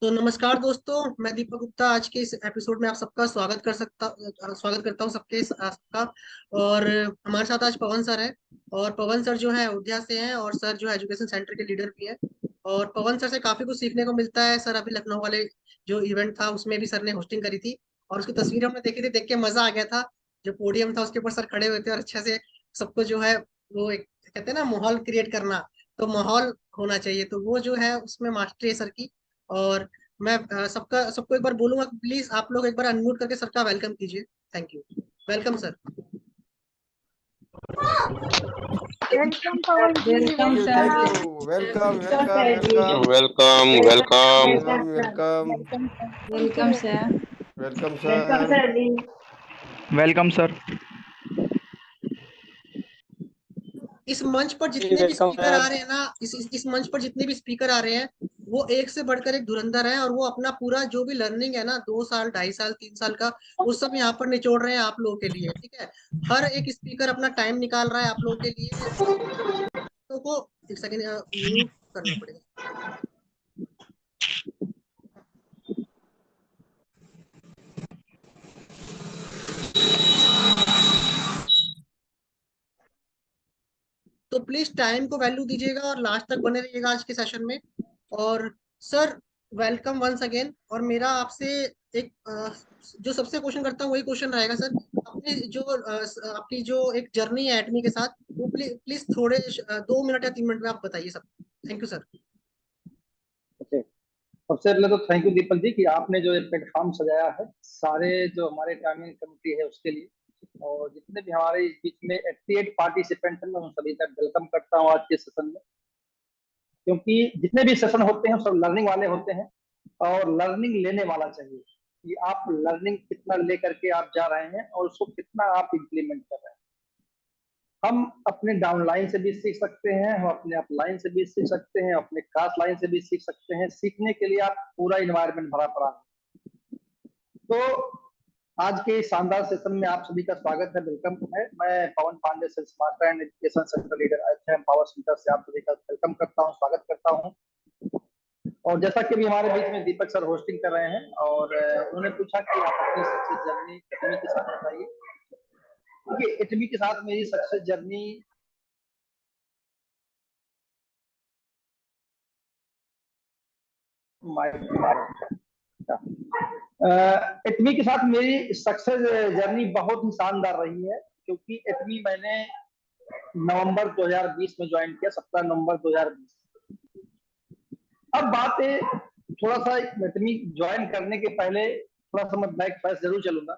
तो नमस्कार दोस्तों, मैं दीपक गुप्ता आज के इस एपिसोड में आप सबका स्वागत करता हूं सबका। और हमारे साथ आज पवन सर है। और पवन सर जो है अयोध्या से हैं और सर जो है एजुकेशन सेंटर के लीडर भी हैं। और पवन सर से काफी कुछ सीखने को मिलता है। सर अभी लखनऊ वाले जो इवेंट था उसमें भी सर ने होस्टिंग करी थी और उसकी तस्वीर हमने देखी थी, देख के मजा आ गया था। जो पोडियम था उसके ऊपर सर खड़े हुए थे और अच्छे से सबको जो है वो एक कहते हैं ना माहौल क्रिएट करना। तो माहौल होना चाहिए, तो वो जो है उसमें मास्टरी है सर की। और मैं सबको एक बार बोलूंगा कि प्लीज आप लोग एक बार अनम्यूट करके सर का वेलकम कीजिए। Thank you. Welcome sir. Welcome Pawan ji, Thank you, thank you. Welcome. Welcome, welcome, welcome. Welcome welcome. Welcome, welcome. Welcome sir. Welcome, sir. Welcome sir. इस मंच पर जितने भी वेलकम स्पीकर आ सर। रहे हैं ना, इस मंच पर जितने भी स्पीकर आ रहे हैं वो एक से बढ़कर एक धुरंधर है। और वो अपना पूरा जो भी लर्निंग है ना, 2 साल 2.5 साल 3 साल का, वो सब यहाँ पर निचोड़ रहे हैं आप लोगों के लिए। ठीक है, हर एक स्पीकर अपना टाइम निकाल रहा है आप लोगों के लिए। और तो को एक सेकंड म्यूट करना पड़ेगा। तो प्लीज टाइम को वैल्यू दीजिएगा और लास्ट तक बने रहिएगा आज के सेशन में। और सर, वेलकम वंस अगेन। और मेरा आपसे एक जो सबसे क्वेश्चन करता हूँ वही क्वेश्चन रहेगा सर। अपनी जो आपकी जो एक जर्नी है एटमी के साथ, वो प्लीज प्लीज थोड़े 2 मिनट या 3 मिनट में आप बताइए सब। Thank you sir. ओके। सबसे पहले तो थैंक यू दीपक जी कि आपने जो ये प्लेटफॉर्म सजाया है सारे जो हमारे टाइमिंग कमेटी है उसके लिए, और जितने भी हमारे इस बीच में 88 पार्टिसिपेंट हैं मैं उन सभी का वेलकम करता हूँ आज के सेशन में। क्योंकि जितने भी सेशन होते हैं सब लर्निंग वाले होते हैं और लर्निंग लेने वाला चाहिए कि आप लर्निंग कितना लेकर के आप जा रहे हैं और उसको कितना आप इम्प्लीमेंट कर रहे हैं। हम अपने डाउनलाइन से भी सीख सकते हैं, हम अपने अपलाइन से भी सीख सकते हैं, अपने क्रॉस लाइन से भी सीख सकते हैं। सीखने के लिए आप पूरा इन्वायरमेंट भरा पड़ा है। तो आज के इस शानदार सेशन में आप सभी का स्वागत है, वेलकम है। मैं Pawan Pandey, sales master and education centre leader HM power centre से आप सभी का वेलकम करता हूं, स्वागत करता हूं। और जैसा कि अभी हमारे बीच में दीपक सर होस्टिंग कर रहे हैं और उन्होंने पूछा कि आप अपनी सक्सेस जर्नी एटमी के साथ बताइए। देखिए, एटमी के साथ मेरी सक्सेस जर्नी एटमी के साथ मेरी सक्सेस जर्नी बहुत ही शानदार रही है। क्योंकि एटमी मैंने नवंबर 2020 में ज्वाइन किया, 17 नवंबर 2020। अब बात है थोड़ा सा एटमी ज्वाइन करने के पहले थोड़ा सा मैं बैक फर्स्ट जरूर चलूंगा।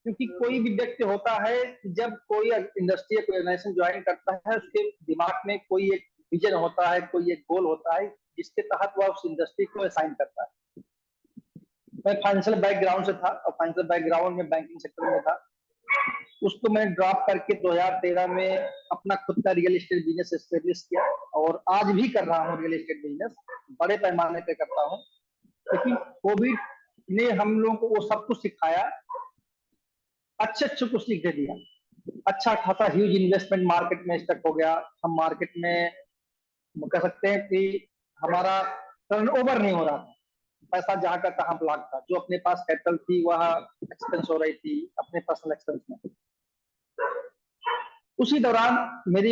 क्योंकि कोई भी व्यक्ति होता है जब कोई इंडस्ट्री या कोई ऑर्गेनाइजेशन ज्वाइन करता है उसके दिमाग में कोई एक विजन होता है, कोई एक गोल होता है जिसके तहत वह उस इंडस्ट्री को असाइन करता है। मैं फाइनेंशियल बैकग्राउंड से था और फाइनेंशियल बैकग्राउंड में बैंकिंग सेक्टर में था। उसको मैंने ड्रॉप करके 2013 में अपना खुद का रियल एस्टेट बिजनेस एस्टेब्लिश किया और आज भी कर रहा हूँ रियल एस्टेट बिजनेस, बड़े पैमाने पे करता हूँ। लेकिन कोविड ने हम लोगों को वो सब कुछ सिखाया, अच्छे कुछ सीख दे दिया। अच्छा खासा ह्यूज इन्वेस्टमेंट मार्केट में स्टक हो गया। हम मार्केट में कह सकते हैं कि हमारा टर्नओवर नहीं हो रहा था, पैसा जहां का तहां ब्लॉक था। जो अपने पास कैपिटल थी वह एक्सपेंस हो रही थी अपने पर्सनल एक्सपेंस में। उसी दौरान मेरी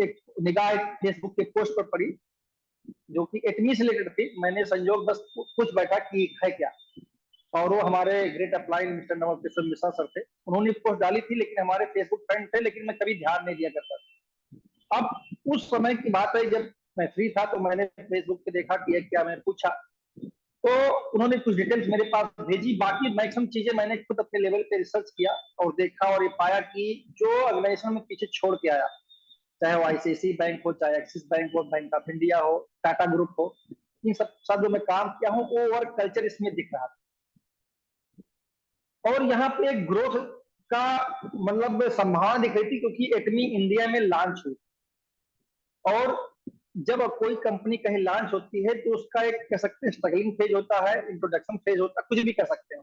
एक निगाह एक फेसबुक के पोस्ट पर पड़ी जो कि एटमी से रिलेटेड थी। मैंने संयोग बस कुछ बैठा कि है क्या, और वो हमारे great upline mister Naval Kishore Mishra sir थे। उन्होंने पोस्ट डाली थी, लेकिन हमारे फेसबुक फ्रेंड थे, लेकिन मैं कभी ध्यान नहीं दिया करता था। अब उस समय की बात है जब मैं फ्री था तो मैंने फेसबुक पे देखा कि क्या, मैंने पूछा तो उन्होंने कुछ डिटेल्स मेरे पास भेजी। बाकी मैक्सिमम चीजें मैंने खुद अपने लेवल पे रिसर्च किया और देखा और ये पाया कि जो ऑर्गेनाइजेशन में पीछे छोड़ के आया, चाहे वो आईसीआईसी बैंक हो, चाहे एक्सिस बैंक हो, बैंक ऑफ इंडिया हो, टाटा ग्रुप हो, इन सब जो मैं काम किया हूँ वो वर्क कल्चर इसमें दिख रहा था। और यहाँ पे ग्रोथ का मतलब संभावना दिख रही थी क्योंकि एटमी इंडिया में लॉन्च हुई। और जब कोई कंपनी कहीं लॉन्च होती है तो उसका एक कह सकते हैं स्ट्रगलिंग फेज होता है, इंट्रोडक्शन फेज होता है, कुछ भी कह सकते हैं।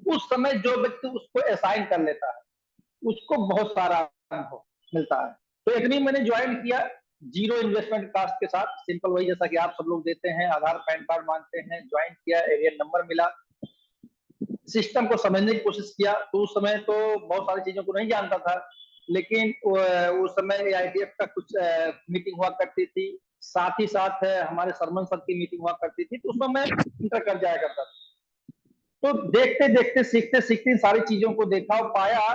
उस समय जो व्यक्ति उसको असाइन कर लेता है उसको बहुत सारा अनुभव मिलता है। तो एटमी मैंने ज्वाइन किया जीरो इन्वेस्टमेंट कास्ट के साथ, सिंपल वही जैसा कि आप सब लोग देते हैं, आधार पैन कार्ड मांगते हैं, ज्वाइन किया, एरियर नंबर मिला, सिस्टम को समझने की कोशिश किया। तो उस समय तो बहुत सारी चीजों को नहीं जानता था, लेकिन उस समय AITF का कुछ मीटिंग हुआ करती थी, साथ ही साथ हमारे सरमन सर की मीटिंग हुआ करती थी, तो उसमें मैं इंटर कर जाया करता था। तो देखते देखते सीखते सीखते इन सारी चीजों को देखा और पाया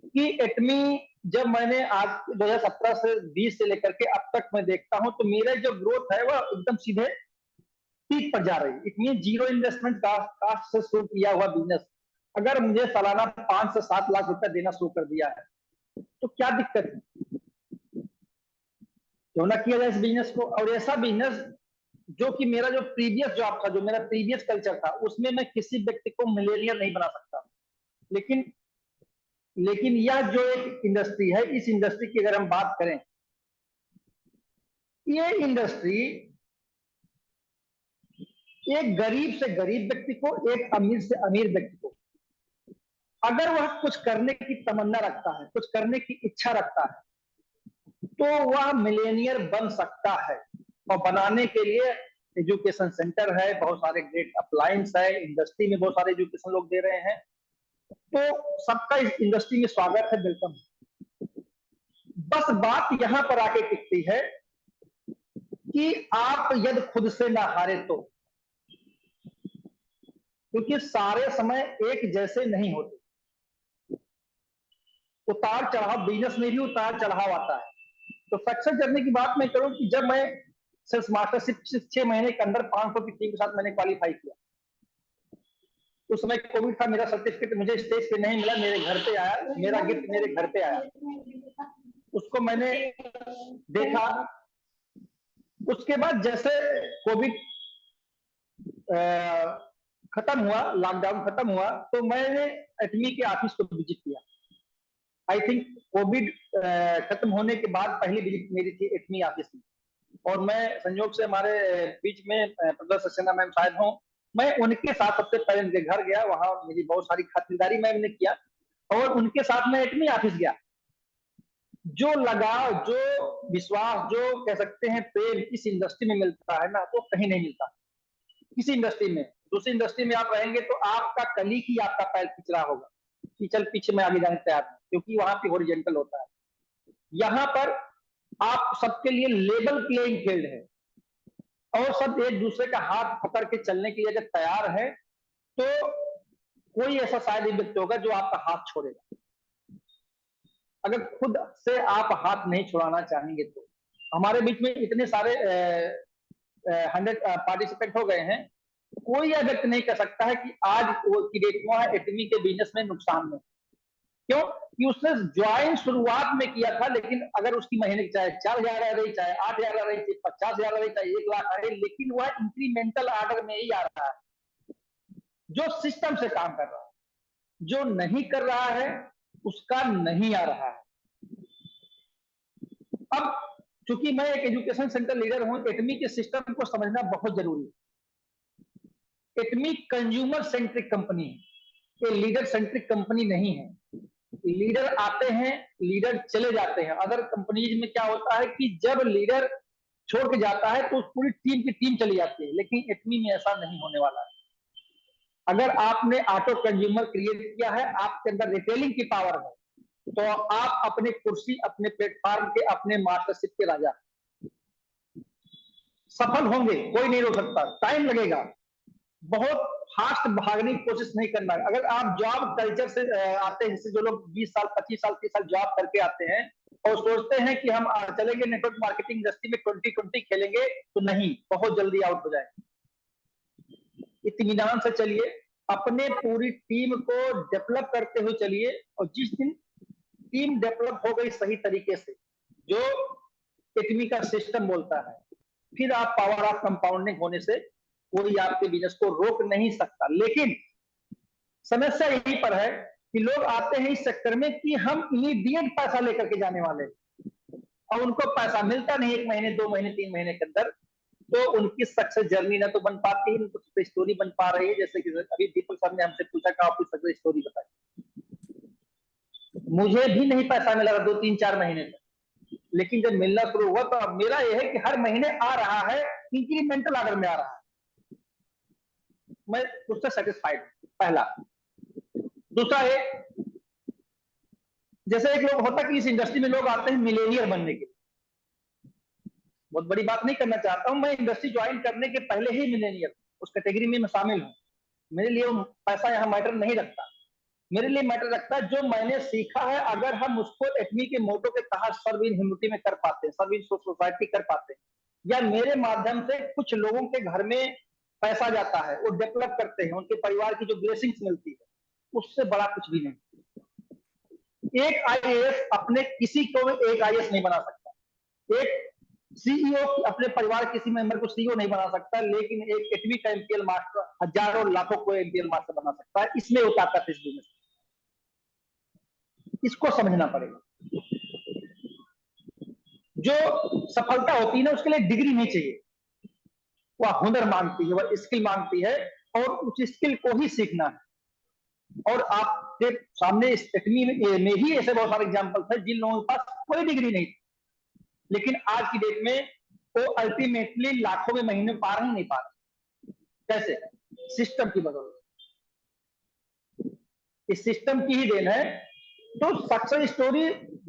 कि एटमी जब मैंने आज 2017 से 20 से लेकर के अब तक मैं देखता हूं, तो मेरा जो ग्रोथ है वह एकदम सीधे पीक पर जा रही है। It mean zero investment cost से शुरू किया हुआ बिजनेस अगर मुझे सालाना 5 से 7 लाख रुपया देना शुरू कर दिया है, तो क्या दिक्कत है? क्यों ना किया जाए इस बिजनेस को। और ऐसा बिजनेस जो कि मेरा जो प्रीवियस जॉब था, जो मेरा प्रीवियस कल्चर था, उसमें मैं किसी व्यक्ति को मिलेनियर नहीं बना सकता, लेकिन यह जो एक इंडस्ट्री है, इस इंडस्ट्री की अगर हम बात करें, ये इंडस्ट्री एक गरीब से गरीब व्यक्ति को, एक अमीर से अमीर व्यक्ति को, अगर वह कुछ करने की तमन्ना रखता है, कुछ करने की इच्छा रखता है, तो वह मिलेनियर बन सकता है। और बनाने के लिए एजुकेशन सेंटर है, बहुत सारे ग्रेट अप्लायंस है, इंडस्ट्री में बहुत सारे एजुकेशन लोग दे रहे हैं, तो सबका इस इंडस्ट्री में स्वागत है, वेलकम। बस बात यहां पर आके टिकती है कि आप यदि खुद से ना हारे तो, क्योंकि सारे समय एक जैसे नहीं होते, उतार चढ़ाव, बिजनेस में भी उतार चढ़ाव आता है। तो सक्सेस जर्नी की बात मैं करूं कि जब मैं सेल्स मास्टरशिप 6 महीने के अंदर 500 की टीम के साथ मैंने क्वालिफाई किया, उस समय कोविड था, मेरा सर्टिफिकेट मुझे स्टेज पे नहीं मिला, मेरे घर पे आया, मेरा गिफ्ट मेरे घर पे आया, उसको मैंने देखा। उसके बाद जैसे कोविड खत्म हुआ, लॉकडाउन खत्म हुआ, तो मैंने एटमी के ऑफिस को विजिट किया। आई थिंक कोविड खत्म होने के बाद पहली विजिट मेरी थी एटमी ऑफिस में, और मैं संयोग से हमारे बीच में प्रदर्श सक्सेना मैम शायद हों, मैं उनके साथ सबसे पहले उनके घर गया, वहां मेरी बहुत सारी खातिरदारी मैंने किया, और उनके साथ मैं एटमी ऑफिस गया। जो लगाव, जो विश्वास, जो कह सकते हैं प्रेम इस इंडस्ट्री में मिलता है ना, वो कहीं नहीं मिलता किसी इंडस्ट्री में। दूसरी इंडस्ट्री में आप रहेंगे तो आपका कलीग ही आपका पैर खींच रहा होगा कि चल पीछे में आगे जाने तैयार है, क्योंकि वहां पे हॉरिजॉन्टल होता है। यहाँ पर आप सबके लिए लेवल प्लेइंग फील्ड है, और सब एक दूसरे का हाथ पकड़ के चलने के लिए अगर तैयार है, तो कोई ऐसा शायद ही व्यक्ति होगा जो आपका हाथ छोड़ेगा। अगर खुद से आप हाथ नहीं छुड़ाना चाहेंगे तो। हमारे बीच में इतने सारे 100 पार्टिसिपेंट हो गए हैं, कोई यह व्यक्त नहीं कर सकता है कि आज वो की डेट में है एटमी के बिजनेस में नुकसान में। क्यों? कि उसने ज्वाइन शुरुआत में किया था, लेकिन अगर उसकी महीने की चाहे 4,000 आ रही, चाहे 8,000 आ रही, चाहे 50,000 आ रही, चाहे 1 लाख आ रही, लेकिन वह इंक्रीमेंटल ऑर्डर में ही आ रहा है, जो सिस्टम से काम कर रहा है। जो नहीं कर रहा है उसका नहीं आ रहा है। अब चूंकि मैं एक एजुकेशन सेंटर लीडर हूं, एटमी के सिस्टम को समझना बहुत जरूरी है। एटमी कंज्यूमर सेंट्रिक कंपनी है, ये लीडर सेंट्रिक कंपनी नहीं है। लीडर आते हैं, लीडर चले जाते हैं। अदर कंपनीज में क्या होता है कि जब लीडर छोड़ के जाता है तो पूरी टीम की टीम चली जाती है, लेकिन एटमी में ऐसा नहीं होने वाला है। अगर आपने ऑटो कंज्यूमर क्रिएट किया है, आपके अंदर रिटेलिंग की पावर है, तो आप अपने कुर्सी, अपने प्लेटफॉर्म के, अपने मास्टरशिप के राजा सफल होंगे, कोई नहीं रोक सकता। टाइम लगेगा, बहुत फास्ट भागने की कोशिश नहीं करना। अगर आप जॉब कल्चर से आते हैं, जो लोग 20 साल 25 साल 30 साल जॉब करके आते हैं और सोचते हैं कि हम चलेंगे नेटवर्क मार्केटिंग इंडस्ट्री में 2020 खेलेंगे, तो नहीं, बहुत जल्दी आउट हो जाएंगे। इत्मीनान से चलिए, अपने पूरी टीम को डेवलप करते हुए चलिए, और जिस दिन टीम डेवलप हो गई सही तरीके से, जो एटमी का सिस्टम बोलता है, फिर आप पावर ऑफ कंपाउंडिंग होने से कोई आपके बिजनेस को रोक नहीं सकता। लेकिन समस्या यहीं पर है कि लोग आते हैं इस सेक्टर में कि हम इमीडिएट पैसा लेकर के जाने वाले, और उनको पैसा मिलता नहीं 1 महीने 2 महीने 3 महीने के अंदर, तो उनकी सक्सेस जर्नी ना तो बन पाती है, ना स्टोरी बन पा रही है। जैसे कि अभी दीपक सर ने हमसे पूछा कि आपकी सक्सेस स्टोरी बताइए। मुझे भी नहीं पैसा मिला 2-3-4 महीने तक, लेकिन जब मिलना शुरू हुआ तो अब मेरा यह है कि हर महीने आ रहा है, इंक्रीमेंटल आर्डर में आ रहा है, मैं उससे सेटिस्फाइड हूं, पहला। दूसरा है, जैसे एक लोग होता कि इस इंडस्ट्री में लोग आते हैं मिलेनियर बनने के, बहुत बड़ी बात नहीं करना चाहता हूं, मैं इंडस्ट्री ज्वाइन करने के पहले ही मिलेनियर उस कैटेगरी में मैं शामिल हूं। मेरे लिए पैसा यहाँ मैटर नहीं रखता, मेरे लिए मैटर रखता है जो मैंने सीखा है, अगर हम उसको एटमी के मोटो के तहत सर्व इन ह्यूमैनिटी में कर पाते हैं, सर्व इन सोसाइटी कर पाते हैं, या मेरे माध्यम से कुछ लोगों के घर में पैसा जाता है, वो डेवलप करते हैं, उनके परिवार की जो ब्लेसिंग्स मिलती है, उससे बड़ा कुछ भी नहीं। एक आईएएस अपने किसी को एक आईएएस नहीं बना सकता, एक सीईओ अपने परिवार किसी मेंबर को सीईओ नहीं बना सकता, लेकिन एक एटमी का एमपीएल मास्टर हजारों लाखों को एमपीएल मास्टर बना सकता है। इसमें वो ताकत है इस बिजनेस, इसको समझना पड़ेगा। जो सफलता होती है ना, उसके लिए डिग्री नहीं चाहिए, वह हुनर मांगती है, वह स्किल मांगती है, और उस स्किल को ही सीखना है। और आपके सामने इस एटमी में ही ऐसे बहुत सारे एग्जाम्पल्स हैं जिन लोगों के पास कोई डिग्री नहीं थी, लेकिन आज की डेट में वो अल्टीमेटली लाखों में महीने पार ही नहीं पा रहे। कैसे? सिस्टम की बदौलत, इस सिस्टम की ही देन है। तो सक्सेस स्टोरी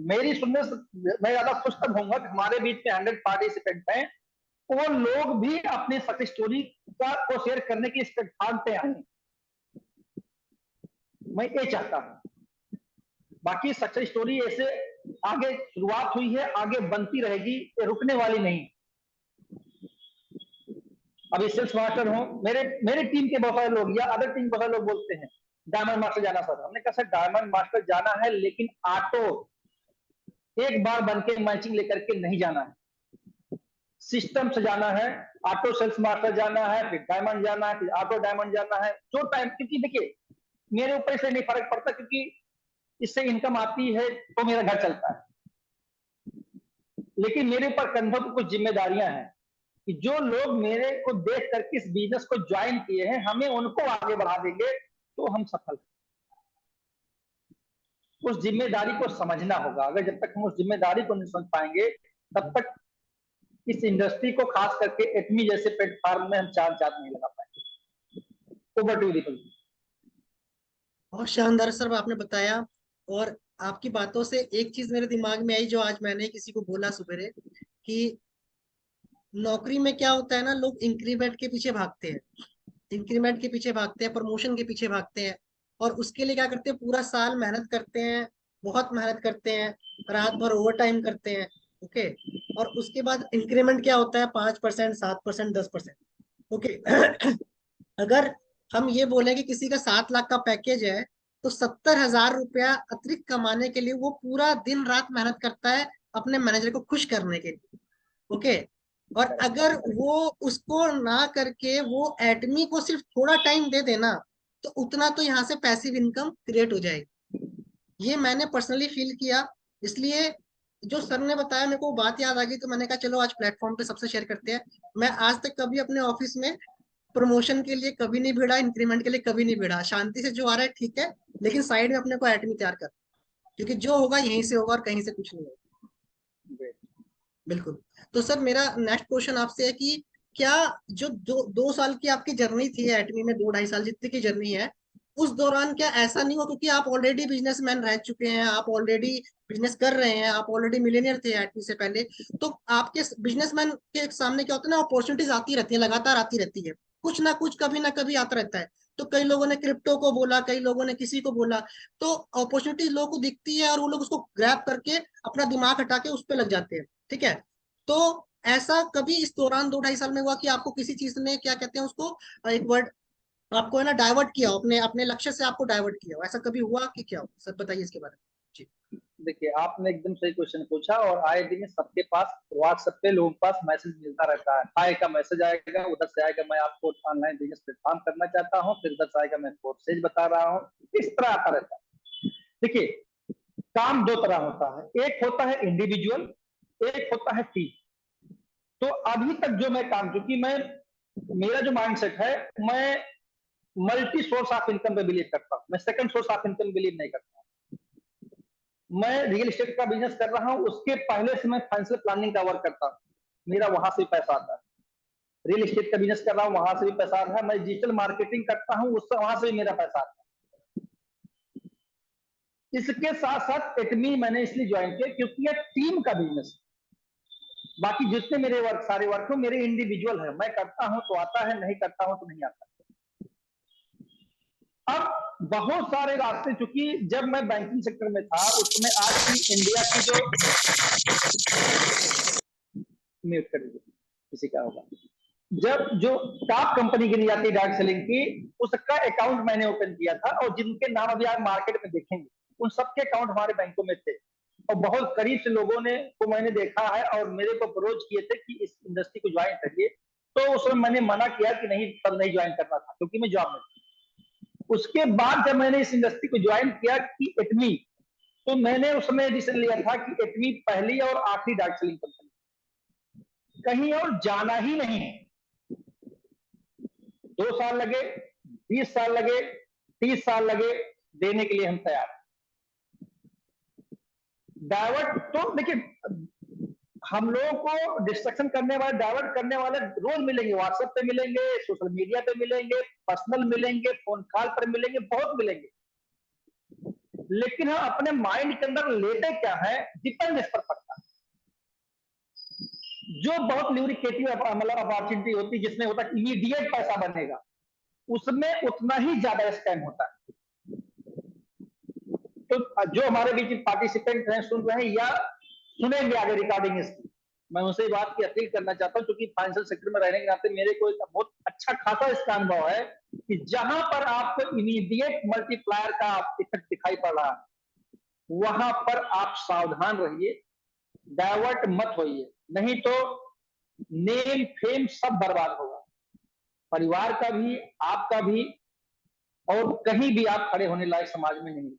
मेरी सुनने से मैं ज्यादा खुश तब होऊंगा कि हमारे बीच में 100 पार्टिसिपेंट हैं, वो लोग भी अपनी सक्सेस स्टोरी को शेयर करने की इस प्लेटफॉर्म पे आए, मैं ये चाहता हूं। बाकी सक्सेस स्टोरी ऐसे आगे शुरुआत हुई है, आगे बनती रहेगी, ये रुकने वाली नहीं। अभी सेल्स मास्टर हो, मेरे टीम के बहुत सारे लोग या अदर टीम बहुत सारे लोग बोलते हैं डायमंड मास्टर जाना सर। हमने कहा सर डायमंड मास्टर जाना है, लेकिन ऑटो एक बार बन के मैचिंग लेकर के नहीं जाना है, सिस्टम से जाना है। ऑटो सेल्स मास्टर जाना है, फिर डायमंड जाना है, फिर ऑटो डायमंड जाना है, जो टाइम, क्योंकि देखिए मेरे ऊपर से नहीं फर्क पड़ता, क्योंकि इससे इनकम आती है तो मेरा घर चलता है। लेकिन मेरे ऊपर कंधों की कुछ जिम्मेदारियां हैं कि जो लोग मेरे को देख करके इस बिजनेस को ज्वाइन किए हैं, हमें उनको आगे बढ़ा देंगे तो हम सफल हैं। उस जिम्मेदारी को समझना होगा। अगर जब तक हम उस जिम्मेदारी को नहीं समझ पाएंगे, तब तक इस इंडस्ट्री को, खास करके एटमी जैसे प्लेटफॉर्म में हम चांद नहीं लगा पाएंगे। ओवर टू दीपक। बहुत शानदार सर आपने बताया। और आपकी बातों से एक चीज मेरे दिमाग में आई, जो आज मैंने किसी को बोला सुबह, कि नौकरी में क्या होता है ना, लोग इंक्रीमेंट के पीछे भागते हैं, इंक्रीमेंट के पीछे भागते हैं, प्रमोशन के पीछे भागते हैं, और उसके लिए क्या करते हैं, पूरा साल मेहनत करते हैं, बहुत मेहनत करते हैं, रात भर ओवर टाइम करते हैं। ओके। और उसके बाद इंक्रीमेंट क्या होता है, 5%, 7%, 10%। ओके। अगर हम ये बोले कि किसी का 7 लाख का पैकेज है, तो 70,000 रुपया अतिरिक्त कमाने के लिए वो पूरा दिन रात मेहनत करता है अपने मैनेजर को खुश करने के लिए। ओके। और अगर वो उसको ना करके वो एडमी को सिर्फ थोड़ा टाइम दे देना, तो उतना तो यहाँ से पैसिव इनकम क्रिएट हो जाएगी। ये मैंने पर्सनली फील किया। इसलिए जो सर ने बताया, मेरे को बात याद आ गई, तो मैंने कहा चलो आज प्लेटफॉर्म पे सबसे शेयर करते हैं। मैं आज तक कभी अपने ऑफिस में प्रमोशन के लिए कभी नहीं भिड़ा, इंक्रीमेंट के लिए कभी नहीं भिड़ा। शांति से जो आ रहा है ठीक है, लेकिन साइड में अपने को एटमी तैयार कर, क्योंकि जो होगा यहीं से होगा और कहीं से कुछ नहीं होगा। बिल्कुल। तो सर मेरा नेक्स्ट क्वेश्चन आपसे है कि क्या जो 2 साल की आपकी जर्नी थी एटमी में, 2-2.5 साल जितनी की जर्नी है, उस दौरान क्या ऐसा नहीं हुआ, क्योंकि आप ऑलरेडी बिजनेसमैन रह चुके हैं, आप ऑलरेडी बिजनेस कर रहे हैं, आप ऑलरेडी मिलेनियर थे एटमी से पहले, तो आपके बिजनेसमैन के सामने क्या होता है ना, अपॉर्चुनिटीज आती रहती है, लगातार आती रहती है, कुछ ना कुछ कभी ना कभी आता रहता है। तो कई लोगों ने क्रिप्टो को बोला, कई लोगों ने किसी को बोला, तो अपॉर्चुनिटी लोगों को दिखती है और वो लोग उसको ग्रैब करके अपना दिमाग हटा के उस पर लग जाते हैं। ठीक है। तो ऐसा कभी इस दौरान 2-2.5 साल में हुआ कि आपको किसी चीज ने, क्या कहते हैं उसको, एक वर्ड, आपको है ना डाइवर्ट किया हो, अपने अपने लक्ष्य से आपको डाइवर्ट किया हो, ऐसा कभी हुआ कि क्या हो? सर बताइए इसके बारे में जी। देखिए आपने एकदम सही क्वेश्चन पूछा, और आए दिन सबके पास व्हाट्सएप पे लोगों के पास मैसेज मिलता रहता है। हाय का मैसेज आएगा, उधर से आएगा मैं आपको ऑनलाइन बिजनेस प्लेटफॉर्म करना चाहता हूँ, फिर उधर से आएगा मैं कोर्सेज बता रहा हूँ, इस तरह आता रहता है। देखिए काम दो तरह होता है, एक होता है इंडिविजुअल, एक होता है टीम। तो अभी तक जो मैं काम, क्योंकि मैं, मेरा जो माइंडसेट है, मैं मल्टी सोर्स ऑफ इनकम पे बिलीव करता हूँ, मैं second source of income believe नहीं करता। मैं रियल एस्टेट का बिजनेस कर रहा हूँ, उसके पहले से मैं फाइनेंशियल प्लानिंग का वर्क करता हूँ, मेरा वहां से पैसा आता है। रियल एस्टेट का बिजनेस कर रहा हूँ, वहां से भी पैसा आता है। मैं डिजिटल मार्केटिंग करता हूँ, उससे वहां से भी मेरा पैसा आता है। इसके साथ साथ एटमी मैंने इसलिए ज्वाइन किया क्योंकि ये टीम का बिजनेस है। बाकी जितने मेरे वर्क, सारे वर्क हो मेरे इंडिविजुअल है, मैं करता हूं तो आता है, नहीं करता हूं तो नहीं आता। अब बहुत सारे रास्ते, चूंकि जब मैं बैंकिंग सेक्टर में था उसमें आज की इंडिया की जो म्यूट कर दीजिए, किसी का होगा, जब जो टॉप कंपनी गिनी जाती है डायरेक्ट सेलिंग की, उसका अकाउंट मैंने ओपन किया था, और जिनके नाम अभी आप मार्केट में देखेंगे उन सबके अकाउंट हमारे बैंकों में थे, और बहुत करीब से लोगों ने को मैंने देखा है और मेरे को अप्रोच किए थे कि इस इंडस्ट्री को ज्वाइन करिए। तो उस समय मैंने मना किया कि नहीं, तब नहीं ज्वाइन करना था क्योंकि मैं जॉब में था। उसके बाद जब मैंने इस इंडस्ट्री को ज्वाइन किया कि एटमी, तो मैंने उस समय डिसीजन लिया था कि एटमी पहली और आखिरी डायरेक्ट सेलिंग कंपनी, कहीं और जाना ही नहीं है। 2 साल लगे, 20 साल लगे, 30 साल लगे, देने के लिए हम तैयार। डाइवर्ट तो देखिए, हम लोगों को डिस्ट्रक्शन करने वाले, डाइवर्ट करने वाले रोज मिलेंगे, व्हाट्सएप पे मिलेंगे, सोशल मीडिया पे मिलेंगे, पर्सनल मिलेंगे, फोन कॉल पर मिलेंगे, बहुत मिलेंगे। लेकिन हम अपने माइंड के अंदर लेते क्या है, डिपेंड इस पर पड़ता है। जो बहुत ल्यूरिकेटिव मतलब अपॉर्चुनिटी होती है, जिसमें होता है इमीडिएट पैसा बनेगा, उसमें उतना ही ज्यादा स्कैम होता है। तो जो हमारे बीच पार्टिसिपेंट हैं, सुन रहे हैं या सुनेंगे आगे रिकॉर्डिंग इसकी, मैं उनसे बात की अपील करना चाहता हूं, क्योंकि फाइनेंशियल सेक्टर में रहने के नाते मेरे को एक बहुत अच्छा खासा इसका अनुभव है कि जहां पर आपको इमीडिएट मल्टीप्लायर का इफेक्ट दिखाई पड़ रहा है, वहां पर आप सावधान रहिए, डाइवर्ट मत होइए, नहीं तो नेम फेम सब बर्बाद होगा, परिवार का भी, आपका भी, और कहीं भी आप खड़े होने लायक समाज में नहीं।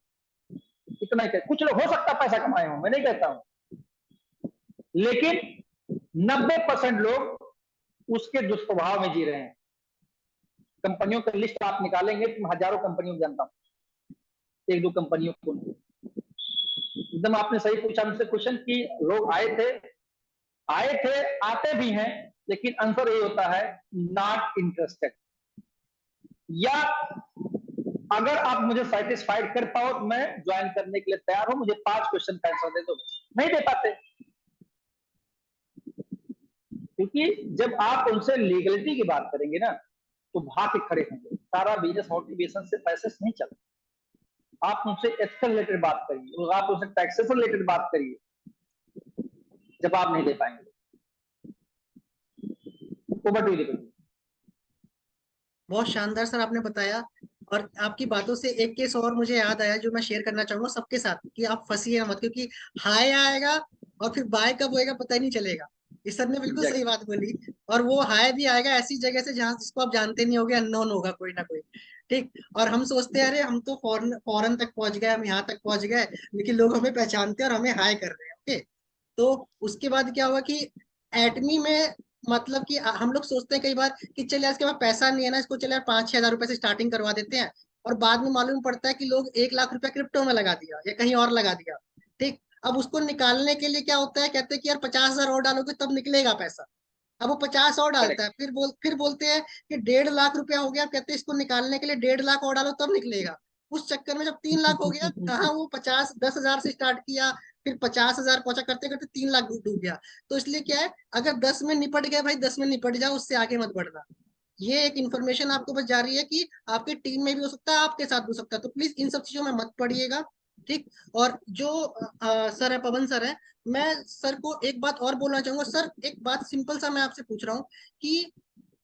इतना ही कुछ लोग हो सकता है पैसा कमाए हों, मैं नहीं कहता हूं, लेकिन 90% लोग उसके दुष्प्रभाव में जी रहे हैं। कंपनियों का लिस्ट आप निकालेंगे तो हजारों कंपनियों को जानता हूं, 1-2 कंपनियों को। एकदम आपने सही पूछा मुझसे क्वेश्चन कि लोग आए थे, आते भी हैं, लेकिन आंसर ये होता है नॉट इंटरेस्टेड। या अगर आप मुझे सेटिस्फाइड कर पाओ तो मैं ज्वाइन करने के लिए तैयार हूं, मुझे 5 क्वेश्चन का आंसर दे दो, नहीं दे पाते, क्योंकि जब आप उनसे लीगलिटी की बात करेंगे ना तो भाग के खड़े होंगे। सारा बिजनेस मोटिवेशन से, पैसे से नहीं चलता। आप उनसे एथिकल रिलेटेड बात करिए, आप उनसे टैक्सेस रिलेटेड बात करिए, जवाब नहीं दे पाएंगे। बहुत शानदार सर आपने बताया, और आपकी बातों से एक केस और मुझे याद आया जो मैं शेयर करना चाहूंगा सबके साथ, कि आप फंसिए मत, क्योंकि हाय आएगा और फिर बाय कब होएगा पता ही नहीं चलेगा। इस सर ने बिल्कुल सही बात बोली। और वो हाय भी आएगा ऐसी जगह से जहां जिसको आप जानते नहीं होगे, अननोन होगा कोई ना कोई। ठीक। और हम सोचते हैं अरे हम तो फॉरन फॉरन तक पहुंच गए, हम यहाँ तक पहुंच गए, लेकिन लोग हमें पहचानते हैं और हमें हाय कर रहे हैं। ओके। तो उसके बाद क्या हुआ कि एटमी में, मतलब कि हम लोग सोचते हैं कई बार कि चल यार इसके पास पैसा नहीं है ना, इसको चल यार 5-6 हजार रुपए से स्टार्टिंग करवा देते हैं। और बाद में मालूम पड़ता है कि लोग 1 लाख रुपया क्रिप्टो में लगा दिया या कहीं और लगा दिया। ठीक। अब उसको निकालने के लिए क्या होता है, कहते हैं कि यार 50 हजार और डालोगे तब निकलेगा पैसा। अब वो 50 और डालता है, फिर बोलते हैं कि 1.5 लाख रुपया हो गया, कहते हैं इसको निकालने के लिए 1.5 लाख और डालो तब निकलेगा। उस चक्कर में जब 3 लाख हो गया, कहाँ वो 10 हजार से स्टार्ट किया, फिर 50 हजार पहुंचा, करते करते 3 लाख डूब गया। तो इसलिए क्या है, अगर 10 में निपट गए भाई, 10 में निपट जाओ, उससे आगे मत बढ़ना। ये एक इन्फॉर्मेशन आपको बस जा रही है कि आपके टीम में भी हो सकता है, आपके साथ भी हो सकता है, तो प्लीज इन सब चीजों में मत पड़िएगा। ठीक। और जो सर है, पवन सर है, मैं सर को एक बात और बोलना चाहूंगा। सर एक बात सिंपल सा मैं आपसे पूछ रहा हूँ कि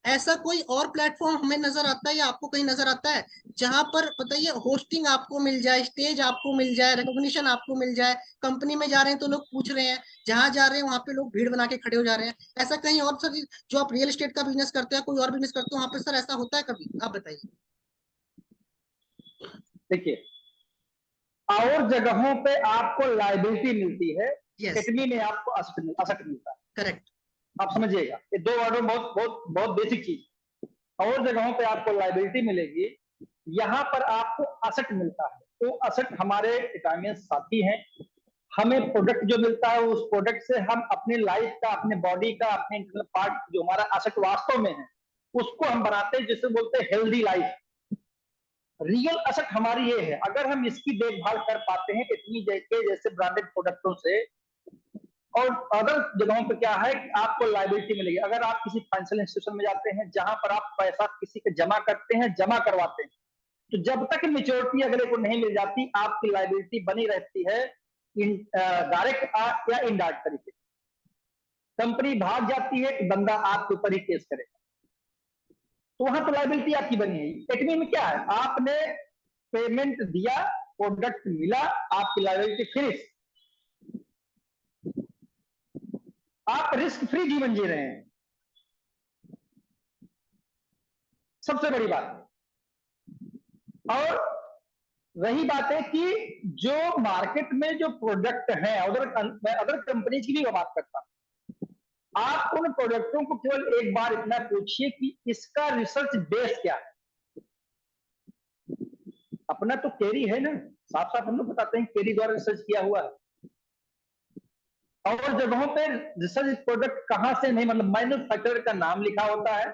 ऐसा कोई और प्लेटफॉर्म हमें नजर आता है या आपको कहीं नजर आता है जहां पर बताइए होस्टिंग आपको मिल जाए, स्टेज आपको मिल जाए, रिकॉग्निशन आपको मिल जाए, कंपनी में जा रहे हैं तो लोग पूछ रहे हैं, जहां जा रहे हैं वहां पे लोग भीड़ बना के खड़े हो जा रहे हैं, ऐसा कहीं और सर? जो आप रियल एस्टेट का बिजनेस करते हैं, कोई और बिजनेस करते हो, वहां पे सर ऐसा होता है कभी? आप बताइए। देखिए, और जगहों पे आपको लायबिलिटी मिलती है, यस। एटमी में आपको असट मिलता है। करेक्ट। आप समझिएगा, ये 2 वर्डों में बहुत बहुत बहुत बेसिक चीज। और जगहों पे आपको लायबिलिटी मिलेगी, यहाँ पर आपको असट मिलता है। तो असट हमारे इटालियन साथी हैं, हमें प्रोडक्ट जो मिलता है उस प्रोडक्ट से हम अपनी लाइफ का, अपने बॉडी का, अपने इंटरनल पार्ट जो हमारा एसेट वास्तव में है उसको हम बनाते हैं, जिसे बोलते हैं हेल्दी लाइफ। रियल एसेट हमारी ये है। अगर हम इसकी देखभाल कर पाते हैं इतनी जैसे ब्रांडेड प्रोडक्टों से, और अदर जगहों पे क्या है कि आपको लायबिलिटी मिलेगी। अगर आप किसी फाइनेंशियल इंस्टीट्यूशन में जाते हैं जहां पर आप पैसा किसी के जमा करते हैं, जमा करवाते हैं, तो जब तक मेच्योरिटी अगले को नहीं मिल जाती आपकी लायबिलिटी बनी रहती है, डायरेक्ट या इनडायरेक्ट तरीके। कंपनी भाग जाती है कि बंदा आपके ऊपर ही केस करेगा, तो वहां तो लायबिलिटी आपकी बनी है। टेक्निक में क्या है, आपने पेमेंट दिया, प्रोडक्ट मिला, आपकी लायबिलिटी फिनिश। आप रिस्क फ्री जीवन जी रहे हैं, सबसे बड़ी बात। और रही बात है कि जो मार्केट में जो प्रोडक्ट है, अदर कंपनी की भी बात करता हूं, आप उन प्रोडक्टों को केवल एक बार इतना पूछिए कि इसका रिसर्च बेस क्या है। अपना तो केरी है ना, साफ साफ हम लोग बताते हैं केरी द्वारा रिसर्च किया हुआ है। और जगहों पे रिसर्च प्रोडक्ट कहां से नहीं, मतलब मैन्युफैक्चरर का नाम लिखा होता है,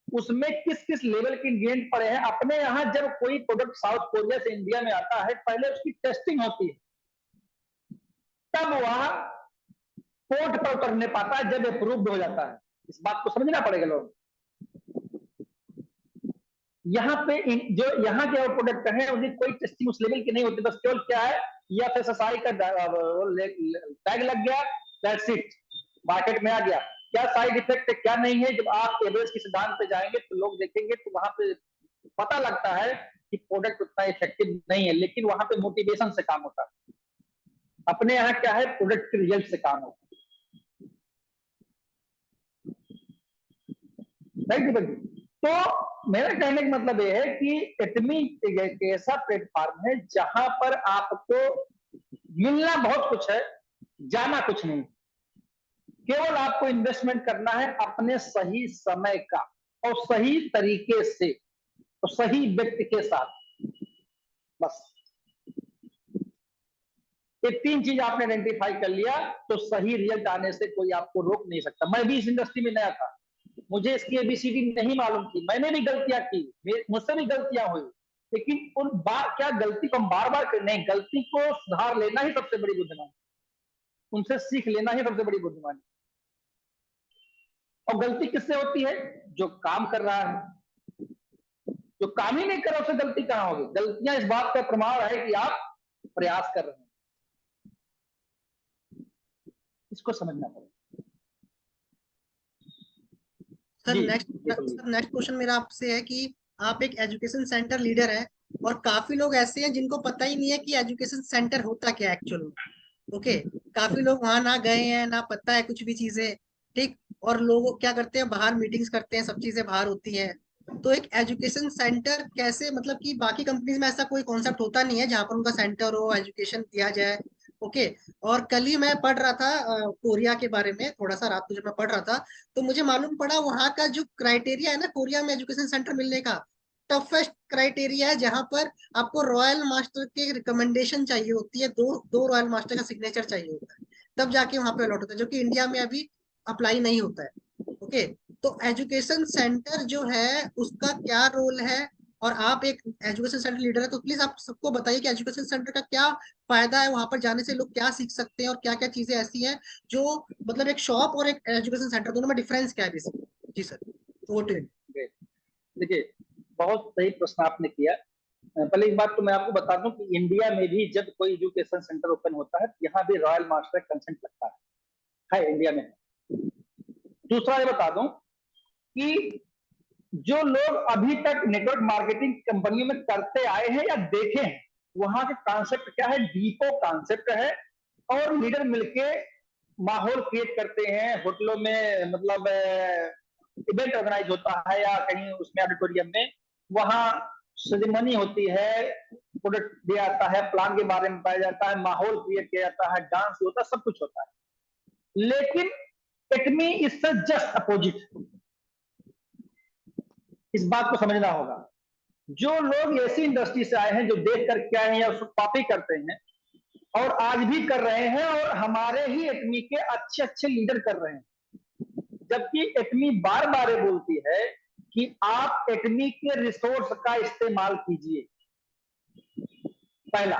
उसमें किस किस लेवल के इंग्रेडिएंट पड़े हैं। अपने यहां जब कोई प्रोडक्ट साउथ कोरिया से इंडिया में आता है, पहले उसकी टेस्टिंग होती है, तब वह पोर्ट पर उतरने पाता है, जब अप्रूव्ड हो जाता है। इस बात को समझना पड़ेगा लोग। यहाँ पे जो यहाँ के प्रोडक्ट है उनकी कोई टेस्टिंग उस लेवल की नहीं होती, बस केवल क्या है, या FSSAI का टैग लग गया, दैट्स इट, मार्केट में आ गया। क्या साइड इफेक्ट है क्या नहीं है, जब आप एवरेज के सिद्धांत पे जाएंगे तो लोग देखेंगे तो वहां पे पता लगता है कि प्रोडक्ट उतना इफेक्टिव नहीं है, लेकिन वहां पे मोटिवेशन से काम होता है। अपने यहाँ क्या है, प्रोडक्ट के रिजल्ट से काम होता है, राइट। तो मेरा कहने का मतलब यह है कि एटमी एक ऐसा प्लेटफॉर्म है जहां पर आपको मिलना बहुत कुछ है, जाना कुछ नहीं। केवल आपको इन्वेस्टमेंट करना है अपने सही समय का, और सही तरीके से, और सही व्यक्ति के साथ, बस। ये 3 चीज आपने आइडेंटिफाई कर लिया तो सही रिजल्ट आने से कोई आपको रोक नहीं सकता। मैं भी इस इंडस्ट्री में नया था, मुझे इसकी ABCD नहीं मालूम थी, मैंने भी गलतियां की, मुझसे भी गलतियां हुई, लेकिन क्या गलती को हम बार बार करने, गलती को सुधार लेना ही सबसे बड़ी बुद्धिमानी, उनसे सीख लेना ही सबसे बड़ी बुद्धिमानी। और गलती किससे होती है, जो काम कर रहा है। जो काम ही नहीं कर रहा उससे गलती कहां होगी। गलतियां इस बात का प्रमाण है कि आप प्रयास कर रहे हैं, इसको समझना पड़ेगा। सर नेक्स्ट क्वेश्चन मेरा आपसे है कि आप एक एजुकेशन सेंटर लीडर है, और काफी लोग ऐसे हैं जिनको पता ही नहीं है कि एजुकेशन सेंटर होता क्या एक्चुअल में। ओके, काफी लोग वहां ना गए हैं, ना पता है कुछ भी चीजें, ठीक। और लोग क्या करते हैं, बाहर मीटिंग्स करते हैं, सब चीजें बाहर होती हैं। तो एक एजुकेशन सेंटर कैसे, मतलब कि बाकी कंपनीज में ऐसा कोई कॉन्सेप्ट होता नहीं है जहाँ पर उनका सेंटर हो, एजुकेशन दिया जाए। ओके। और कल ही मैं पढ़ रहा था कोरिया के बारे में, थोड़ा सा रात को जब मैं पढ़ रहा था, तो मुझे मालूम पड़ा वहां का जो क्राइटेरिया है ना कोरिया में एजुकेशन सेंटर मिलने का, टफेस्ट क्राइटेरिया है, जहां पर आपको रॉयल मास्टर के रिकमेंडेशन चाहिए होती है, दो दो रॉयल मास्टर का सिग्नेचर चाहिए होता है, तब जाके वहां पे अलॉट होता है, जो कि इंडिया में अभी अप्लाई नहीं होता है। ओके। तो एजुकेशन सेंटर जो है उसका क्या रोल है, और आप एक एजुकेशन सेंटर लीडर है, तो प्लीज आप सबको बताइए कि एजुकेशन सेंटर का क्या फायदा है, वहां पर जाने से लोग क्या सीख सकते हैं, और क्या क्या चीजें ऐसी हैं जो, मतलब एक शॉप और एक एजुकेशन सेंटर दोनों में डिफरेंस क्या है बेसिकली। जी सर, वो देखिए, बहुत सही प्रश्न आपने किया। पहले एक बात तो मैं आपको बता दूं कि इंडिया में भी जब कोई एजुकेशन सेंटर ओपन होता है, यहाँ भी रॉयल मास्टर कंसेंट लगता है इंडिया में। दूसरा ये बता दूं कि जो लोग अभी तक नेटवर्क मार्केटिंग कंपनियों में करते आए हैं या देखे हैं, वहां के कॉन्सेप्ट क्या है, डीपो कॉन्सेप्ट है, और लीडर मिलके माहौल क्रिएट करते हैं। होटलों में मतलब इवेंट ऑर्गेनाइज होता है, या कहीं उसमें ऑडिटोरियम में, वहां सेरेमनी होती है, प्रोडक्ट दिया जाता है, प्लान के बारे में बताया जाता है, माहौल क्रिएट किया जाता है, डांस होता है, सब कुछ होता है। लेकिन टेक्मी इससे जस्ट अपोजिट, इस बात को समझना होगा। जो लोग ऐसी इंडस्ट्री से आए हैं, जो देख कर क्या है या उसको कॉपी करते हैं, और आज भी कर रहे हैं, और हमारे ही एटमी के अच्छे अच्छे लीडर कर रहे हैं। जबकि एटमी बार बार बोलती है कि आप एटमी के रिसोर्स का इस्तेमाल कीजिए, पहला।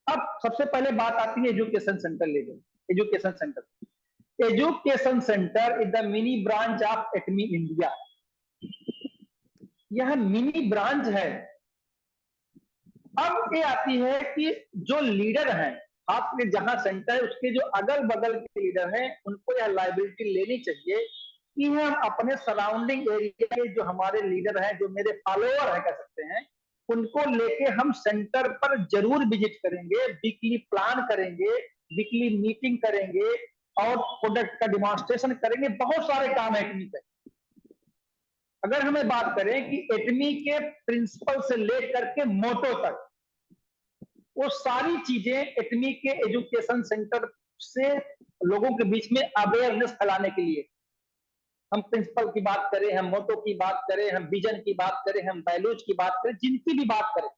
अब सबसे पहले बात आती है education centre level. Education centre is the mini branch of Atomy India. यह मिनी ब्रांच है। अब ये आती है कि जो लीडर हैं आपके जहां सेंटर है उसके जो अगल बगल के लीडर हैं उनको यह लाइबिलिटी लेनी चाहिए कि हम अपने सराउंडिंग एरिया के जो हमारे लीडर हैं, जो मेरे फॉलोअर हैं कह सकते हैं, उनको लेके हम सेंटर पर जरूर विजिट करेंगे, वीकली प्लान करेंगे, वीकली मीटिंग करेंगे और प्रोडक्ट का डिमॉन्स्ट्रेशन करेंगे। बहुत सारे काम है एटमी पे। अगर हमें बात करें कि एटमी के प्रिंसिपल से लेकर के मोटो तक वो सारी चीजें एटमी के एजुकेशन सेंटर से लोगों के बीच में अवेयरनेस फैलाने के लिए, हम प्रिंसिपल की बात करें, हम मोटो की बात करें, हम विजन की बात करें, हम वैल्यूज की बात करें, जिनकी भी बात करें,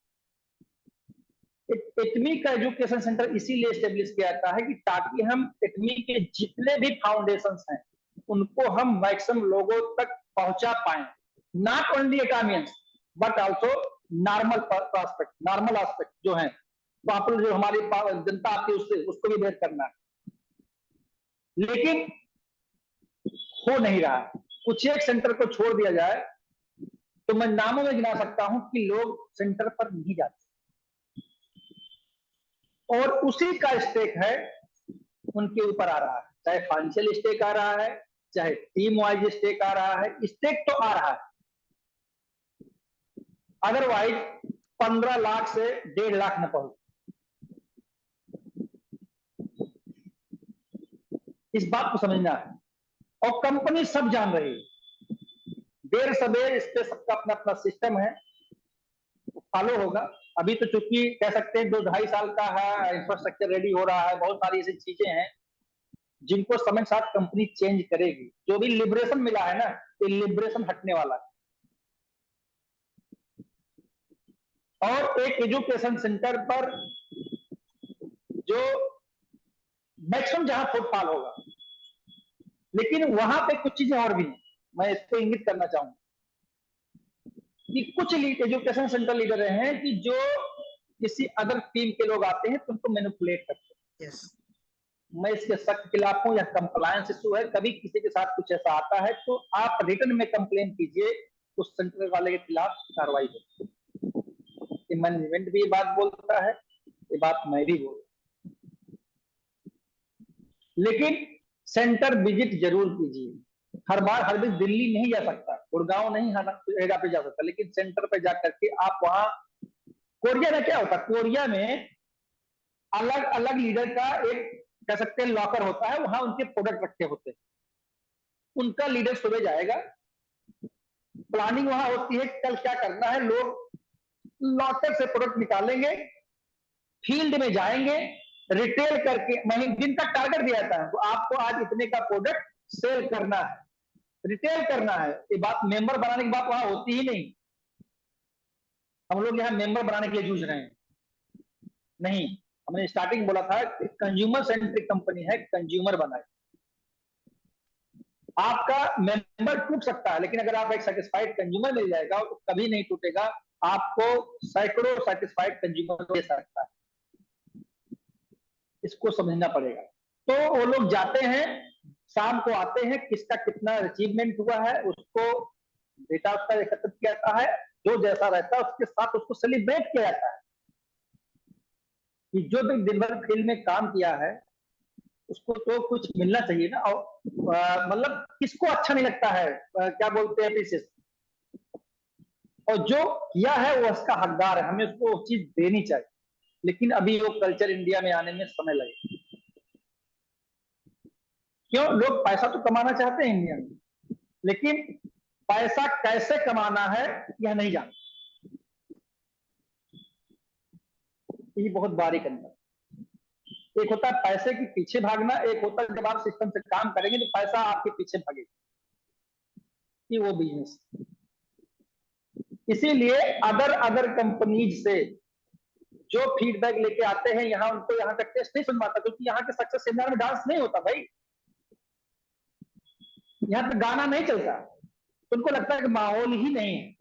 एटमी का एजुकेशन सेंटर इसीलिए एस्टेब्लिश किया जाता है कि ताकि हम एटमी के जितने भी फाउंडेशंस हैं उनको हम मैक्सिमम लोगों तक पहुंचा पाए। Not only Atomians but also normal aspect जो है, पॉपुलर जो हमारी जनता आती है उससे, उसको भी बेर करना है। लेकिन हो नहीं रहा है। कुछ एक सेंटर को छोड़ दिया जाए तो मैं नामों में गिना सकता हूं कि लोग सेंटर पर नहीं जाते, और उसी का स्टेक है उनके ऊपर आ रहा है। चाहे फाइनेंशियल स्टेक आ रहा है, चाहे टीम वाइज स्टेक आ रहा है, स्टेक तो आ रहा है। अदरवाइज 15 लाख से 1.5 लाख न पहुंच। इस बात को समझना है, और कंपनी सब जान रही है। देर सबेर इस पे सबका अपना अपना सिस्टम है, फॉलो होगा। अभी तो चूंकि कह सकते हैं 2-2.5 साल का है, इंफ्रास्ट्रक्चर रेडी हो रहा है, बहुत सारी ऐसी चीजें हैं जिनको समय के साथ कंपनी चेंज करेगी। जो भी लिबरेशन मिला है ना, ये लिबरेशन हटने वाला है। और एक एजुकेशन सेंटर पर जो मैक्सिमम जहां फुटफॉल होगा, लेकिन वहां पे कुछ चीजें और भी हैं, मैं इसको इंगित करना चाहूंगा कि कुछ एजुकेशन सेंटर लीडर हैं कि जो किसी अदर टीम के लोग आते हैं तो उनको मैनिपुलेट करते हैं। यस, मैं इसके सख्त खिलाफ हूं। या कंप्लायंस इशू है, कभी किसी के साथ कुछ ऐसा आता है तो आप रिटर्न में कंप्लेन कीजिए, उस सेंटर वाले के खिलाफ कार्रवाई हो। मैनेजमेंट भी ये बात बोलता है, ये बात मैं भी बोल, लेकिन सेंटर विजिट जरूर कीजिए। हर बार हर दिन दिल्ली नहीं जा सकता, गुड़गांव नहीं जगह पे जा सकता, लेकिन सेंटर पे जाकर के आप वहां, कोरिया में क्या होता है, कोरिया में अलग अलग लीडर का एक कह सकते हैं लॉकर होता है, वहां उनके प्रोडक्ट रखे होते हैं। उनका लीडर सुबह जाएगा, प्लानिंग वहां होती है कल क्या करना है, लोग लॉकर से प्रोडक्ट निकालेंगे, फील्ड में जाएंगे, रिटेल करके दिन का टारगेट दिया जाता है, तो आपको आज इतने का प्रोडक्ट सेल करना है, रिटेल करना है। ये बात मेंबर बनाने की बात वहां होती ही नहीं। हम लोग यहाँ मेंबर बनाने के लिए जूझ रहे हैं, नहीं। हमने स्टार्टिंग बोला था कंज्यूमर सेंट्रिक कंपनी है, कंज्यूमर बनाए। आपका मेंबर टूट सकता है, लेकिन अगर आप एक सेटिस्फाइड कंज्यूमर मिल जाएगा तो कभी नहीं टूटेगा। आपको सैकड़ों सेटिस्फाइड कंज्यूमर दे सकता है, इसको समझना पड़ेगा। तो वो लोग जाते हैं, शाम को आते हैं, किसका कितना अचीवमेंट हुआ है उसको डेटा उसका एकत्रित किया जाता है, जो जैसा रहता है उसके साथ उसको सेलिब्रेट किया जाता है कि जो भी दिन भर फील्ड में काम किया है उसको तो कुछ मिलना चाहिए ना। और मतलब किसको अच्छा नहीं लगता है, क्या बोलते हैं अप्रिसिएशन, और जो किया है वो उसका हकदार है, हमें उसको वो चीज देनी चाहिए। लेकिन अभी वो कल्चर इंडिया में आने में समय लगे। क्यों? लोग पैसा तो कमाना चाहते हैं इंडिया में, लेकिन पैसा कैसे कमाना है यह नहीं जानते। ये बहुत बारीक अंतर। एक होता है पैसे के पीछे भागना, एक होता है जब आप सिस्टम से काम करेंगे तो पैसा आपके पीछे भागेगा, ये वो बिजनेस। इसीलिए अदर कंपनीज से जो फीडबैक लेके आते हैं यहाँ, उनको यहाँ का टेस्ट नहीं समझ आता, क्योंकि यहाँ के सक्सेस सेमिनार में डांस नहीं होता भाई, यहाँ पे गाना नहीं चलता, उनको लगता है कि माहौल ही नहीं है।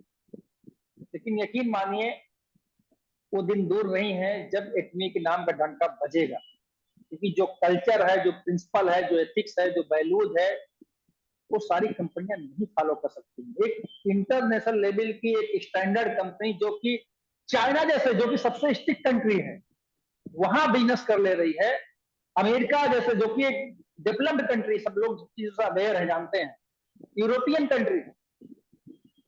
लेकिन यकीन मानिए वो दिन दूर नहीं है जब एटमी के नाम का डंका बजेगा, क्योंकि जो कल्चर है, जो प्रिंसिपल है, जो एथिक्स है, जो वैल्यूज है, वो सारी कंपनियां नहीं फॉलो कर सकती। एक इंटरनेशनल लेवल की एक स्टैंडर्ड कंपनी जो कि चाइना जैसे, जो कि सबसे स्ट्रिक्ट कंट्री है, वहां बिजनेस कर ले रही है। अमेरिका जैसे, जो कि एक डेवलप्ड कंट्री, सब लोग चीजों से अवेयर है, जानते हैं। यूरोपियन कंट्री,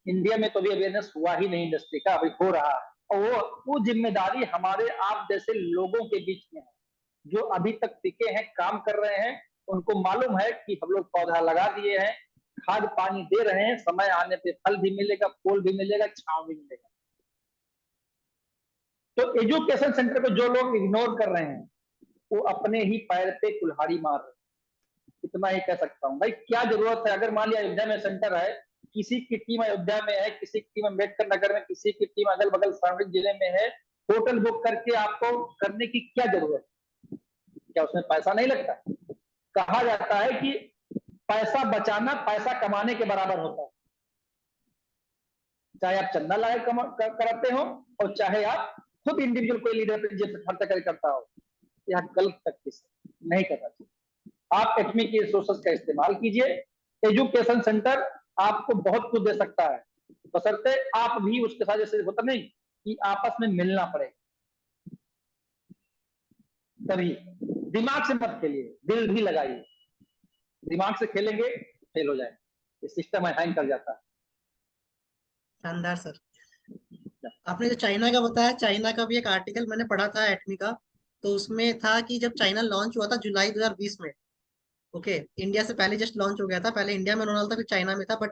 इंडिया में तो अभी अवेयरनेस हुआ ही नहीं इंडस्ट्री का, अभी हो रहा है। और वो जिम्मेदारी हमारे आप जैसे लोगों के बीच में है, जो अभी तक टिके हैं, काम कर रहे हैं। उनको मालूम है कि हम लोग पौधा लगा दिए हैं, खाद पानी दे रहे हैं, समय आने पे फल भी मिलेगा, फूल भी मिलेगा, छांव भी मिलेगा। तो एजुकेशन सेंटर को जो लोग इग्नोर कर रहे हैं, वो अपने ही पैर पे कुल्हाड़ी मार रहे हैं। इतना ही कह सकता हूँ भाई। क्या जरूरत है, अगर मान लिया अयोध्या में सेंटर है, किसी की टीम अयोध्या में है, किसी की टीम अम्बेडकर नगर में, किसी की टीम अगल बगल सराउंडिंग जिले में है, होटल बुक करके आपको करने की क्या जरूरत है? क्या उसमें पैसा नहीं लगता? कहा जाता है कि पैसा बचाना पैसा कमाने के बराबर होता है, चाहे आप चंदा लाए कराते हो और चाहे आप खुद इंडिविजुअल कोई लीडर खर्चा करता हो। यह गलत प्रैक्टिस नहीं करना चाहिए। आप एटमी की रिसोर्सेज का इस्तेमाल कीजिए। एजुकेशन सेंटर आपको बहुत कुछ दे सकता है, बशर्ते आप भी उसके साथ, जैसे होता नहीं कि आपस में मिलना पड़ेगा, तभी। दिमाग से मत खेलिए, दिल भी लगाइए। दिमाग से खेलेंगे फेल हो जाएंगे, ये सिस्टम हैंग कर जाता है। शानदार सर। आपने जो चाइना का बताया, चाइना का भी एक आर्टिकल मैंने पढ़ा था एटमी का। तो उसमें था कि जब चाइना लॉन्च हुआ था जुलाई 2020 में, ओके, इंडिया से पहले जस्ट लॉन्च हो गया था। पहले इंडिया में होने वाला था, फिर चाइना में था, बट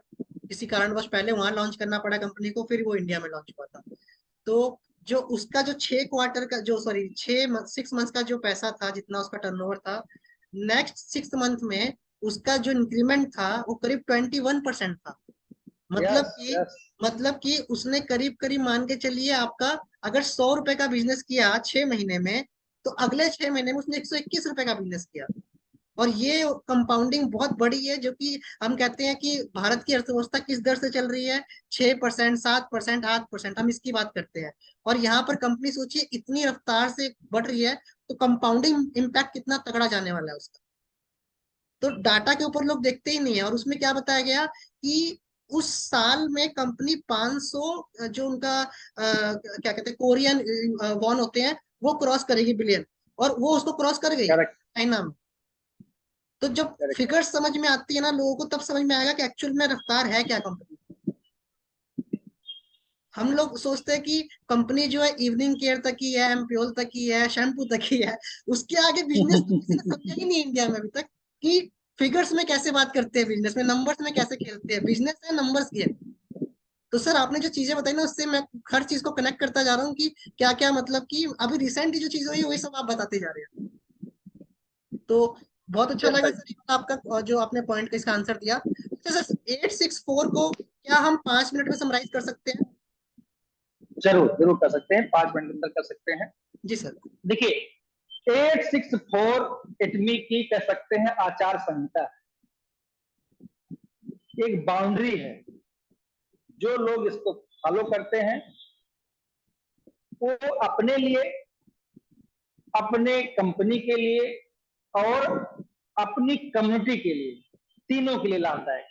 किसी कारणवश पहले वहां लॉन्च करना पड़ा कंपनी को, फिर वो इंडिया में लॉन्च हुआ था। तो जो उसका जो 6 क्वार्टर का जो, सॉरी, 6 मंथ्स का जो पैसा था, जितना उसका टर्नओवर था, नेक्स्ट 6 मंथ में उसका जो इंक्रीमेंट था वो करीब 21% था। मतलब यस कि यस, मतलब कि उसने करीब करीब मान के चलिए, आपका अगर 100 रुपए का बिजनेस किया 6 महीने में, तो अगले 6 महीने में उसने 121 रुपए का बिजनेस किया। और ये कंपाउंडिंग बहुत बड़ी है, जो कि हम कहते हैं कि भारत की अर्थव्यवस्था किस दर से चल रही है, 6%, 7%, 8%, हम इसकी बात करते हैं। और यहाँ पर कंपनी सोचिए इतनी रफ्तार से बढ़ रही है, तो कंपाउंडिंग इम्पैक्ट कितना तगड़ा जाने वाला है उसका। तो डाटा के ऊपर लोग देखते ही नहीं है। और उसमें क्या बताया गया कि उस साल में कंपनी 500, जो उनका क्या कहते हैं, कोरियन वॉन होते हैं, वो क्रॉस करेगी बिलियन, और वो उसको क्रॉस कर गई करेक्ट चाइना में। तो जब करेक्ट। फिगर्स समझ में आती है ना लोगों को, तब समझ में आएगा कि एक्चुअल में रफ्तार है क्या कंपनी। हम लोग सोचते हैं कि कंपनी जो है इवनिंग केयर तक ही है, एम्प्योल तक ही है, शैम्पू तक ही है, उसके आगे बिजनेस तो किसी ने समझा ही नहीं इंडिया में अभी तक, कि फिगर्स में कैसे बात करते हैं, बिजनेस में नंबर्स में कैसे खेलते हैं। बिजनेस है नंबर्स गेम। तो सर आपने जो चीजें बताई ना, उससे मैं हर चीज को कनेक्ट करता जा रहा हूँ कि क्या क्या, मतलब कि अभी रिसेंटली जो चीज हुई वही सब आप बताते जा रहे हैं। तो बहुत अच्छा लगा सर ये वाला आपका जो आपने पॉइंट का इसका आंसर दिया। अच्छा सर, 864 को क्या हम 5 मिनट में समराइज कर सकते हैं? जरूर जरूर कर सकते हैं, 5 मिनट अंदर कर सकते हैं। जी सर। देखिए 864 एटमी की कह सकते हैं आचार संहिता है, एक बाउंड्री है। जो लोग इसको फॉलो करते हैं वो अपने लिए, अपने कंपनी के लिए और अपनी कम्युनिटी के लिए, तीनों के लिए लाभदायक।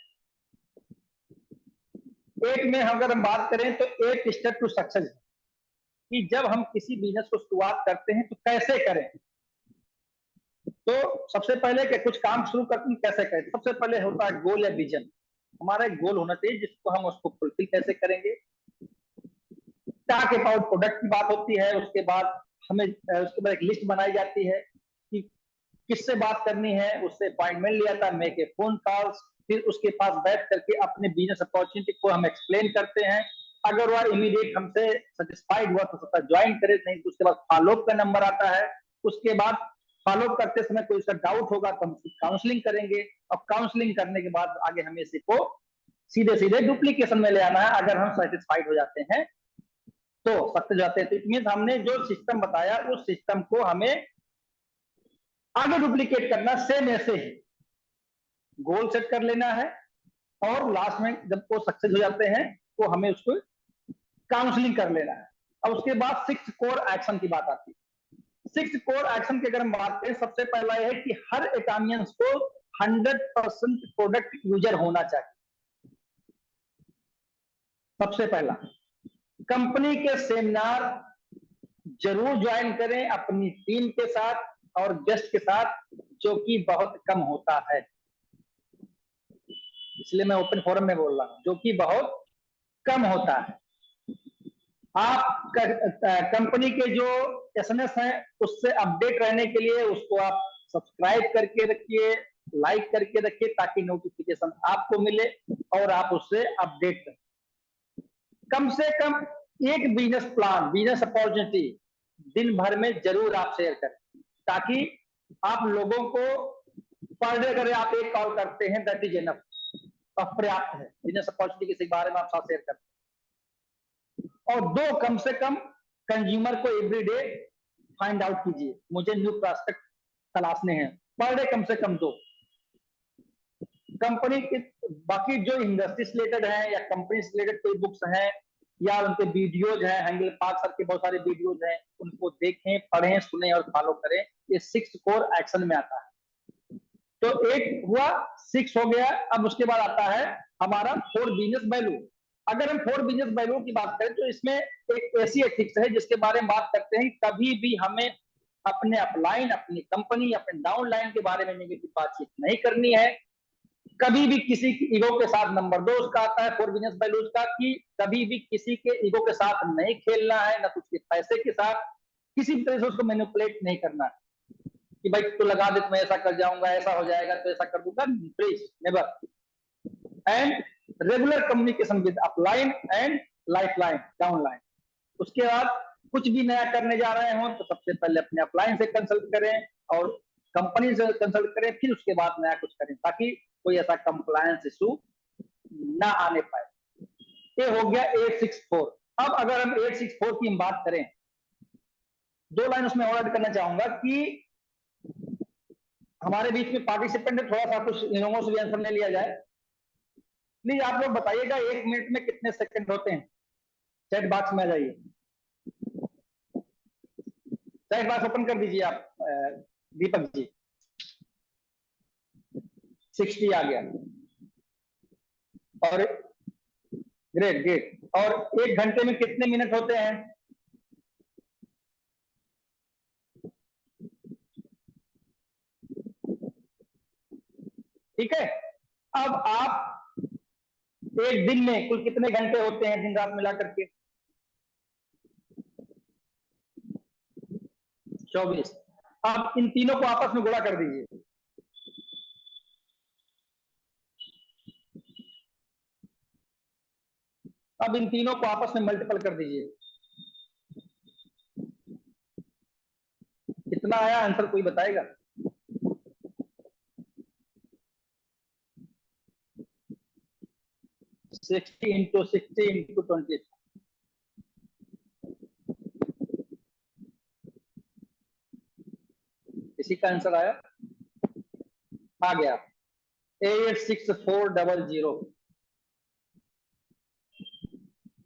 एक में अगर हम बात करें तो 8 स्टेप टू सक्सेस, कि जब हम किसी बिजनेस को शुरुआत करते हैं तो कैसे करें। तो सबसे पहले कि कुछ काम शुरू करते हैं कैसे करें, सबसे पहले होता है गोल या विजन। हमारा एक गोल होना चाहिए जिसको हम उसको फुलफिल कैसे करेंगे। टॉक अबाउट प्रोडक्ट की बात होती है, उसके बाद हमें उसके बाद एक लिस्ट बनाई जाती है कि किससे बात करनी है, उससे अपॉइंटमेंट लिया था, मेक ए फोन कॉल्स, फिर उसके पास बैठ करके अपने बिजनेस अपॉर्चुनिटी को हम एक्सप्लेन करते हैं। अगर वह इमीडिएट हमसे सेटिस्फाइड हुआ तो सकता ज्वाइन करे, नहीं तो उसके बाद फॉलोअप का नंबर आता है। उसके बाद फॉलोअप करते समय कोई उसका डाउट होगा तो हम काउंसलिंग करेंगे, और काउंसलिंग करने के बाद आगे हमें इसी को सीधे सीधे डुप्लीकेशन में ले आना है, अगर हम सेटिस्फाइड हो जाते हैं तो सक्सेस जाते हैं। तो इट मीन हमने जो सिस्टम बताया उस सिस्टम को हमें आगे डुप्लीकेट करना, सेम ऐसे ही गोल सेट कर लेना है, और लास्ट में जब वो सक्सेस हो जाते हैं तो हमें उसको काउंसलिंग कर लेना है। अब उसके बाद 6 कोर एक्शन की बात आती है। 6 कोर एक्शन की अगर हम बात करें, सबसे पहला यह है कि हर एटामियंस को 100% प्रोडक्ट यूजर होना चाहिए। सबसे पहला, कंपनी के सेमिनार जरूर ज्वाइन करें अपनी टीम के साथ और गेस्ट के साथ, जो कि बहुत कम होता है। इसलिए मैं ओपन फोरम में बोल रहा हूं, जो कि बहुत कम होता है। आप कंपनी के जो एसएमएस हैं उससे अपडेट रहने के लिए उसको आप सब्सक्राइब करके रखिए, लाइक करके रखिए, ताकि नोटिफिकेशन आपको मिले और आप उससे अपडेट करें। कम से कम एक बिजनेस प्लान, बिजनेस अपॉर्चुनिटी दिन भर में जरूर आप शेयर करें, ताकि आप लोगों को पर डे अगर आप एक कॉल करते हैं दैट इज एनफ, पर्याप्त है। बिजनेस अपॉर्चुनिटी के बारे में आप साथ शेयर करते हैं। और 2 कम से कम कंज्यूमर को एवरीडे फाइंड आउट कीजिए, मुझे न्यू प्रोस्पेक्ट तलाशने हैं, पर डे कम से कम 2। कंपनी की बाकी जो इंडस्ट्री से रिलेटेड है या कंपनी से रिलेटेड कोई बुक्स हैं या उनके वीडियोज हैं, हेंगल पार्क सर के बहुत सारे वीडियोज हैं, उनको देखें, पढ़ें, सुने और फॉलो करें। ये 6 कोर एक्शन में आता है। तो एक हुआ, 6 हो गया। अब उसके बाद आता है हमारा 4 बिजनेस वैल्यू। अगर हम 4 बिजनेस वैल्यू की बात करें तो इसमें एक ऐसी एथिक्स है जिसके बारे में बात करते हैं, कभी भी हमें अपने अपलाइन, अपनी कंपनी, अपने डाउनलाइन के बारे में नेगेटिव बातचीत नहीं करनी है। कभी भी किसी की ईगो के साथ, नंबर 2 उसका आता है 4 बिजनेस वैल्यूज का, कि कभी भी किसी के ईगो के साथ नहीं खेलना है, ना उसके पैसे के साथ किसी भी तरह से उसको मैनिपुलेट नहीं करना है कि भाई तू लगा दे तो मैं ऐसा कर जाऊंगा, ऐसा हो जाएगा तो ऐसा कर दूंगा। Please never. And regular communication with upline and lifeline, downline. उसके बाद कुछ भी नया करने जा रहे हो तो सबसे पहले अपने अपलाइन से कंसल्ट करें और कंपनी से कंसल्ट करें, फिर उसके बाद नया कुछ करें, ताकि कोई ऐसा कंप्लायंस इशू ना आने पाए। ये हो गया 864। अब अगर हम 864 की बात करें, 2 लाइन उसमें और ऐड करना चाहूंगा कि हमारे बीच में पार्टिसिपेंट है, थोड़ा सा कुछ इन लोगों से भी आंसर ले लिया जाए। प्लीज आप लोग बताइएगा 1 मिनट में कितने सेकंड होते हैं। चैट बॉक्स में आ जाइए, चैट बॉक्स ओपन कर दीजिए आप दीपक जी। 60 आ गया। और ग्रेट ग्रेट। और 1 घंटे में कितने मिनट होते हैं? ठीक है। अब आप एक दिन में कुल कितने घंटे होते हैं दिन रात मिला करके? 24। अब इन तीनों को आपस में गुणा कर दीजिए। अब इन तीनों को आपस में मल्टीपल कर दीजिए। कितना आया आंसर, कोई बताएगा? 60 इंटू 60 इंटू 20। इसी का आंसर आया, आ गया 86400।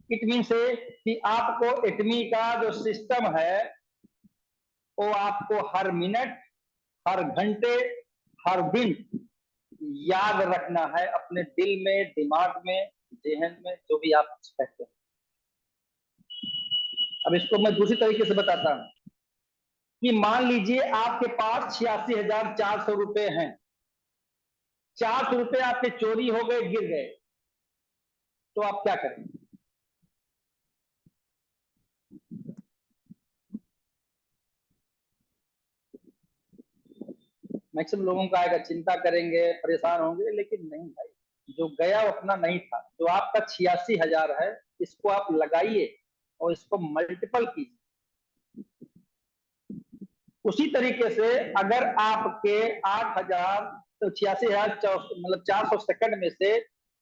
इट मीन से कि आपको इटमी का जो सिस्टम है वो आपको हर मिनट, हर घंटे, हर दिन याद रखना है, अपने दिल में, दिमाग में, जहन में, जो भी आप कहते हैं। अब इसको मैं दूसरी तरीके से बताता हूं कि मान लीजिए आपके पास 86,400 रुपए हैं, 400 रुपए आपके चोरी हो गए, गिर गए, तो आप क्या करें? मैक्सिमम लोगों का आएगा, चिंता करेंगे, परेशान होंगे, लेकिन नहीं भाई, जो गया वो अपना नहीं था। जो आपका 86,000 है, इसको आप लगाइए और इसको मल्टीपल कीजिए। उसी तरीके से अगर आपके 8,000 तो 86,000 मतलब 400 सेकंड में से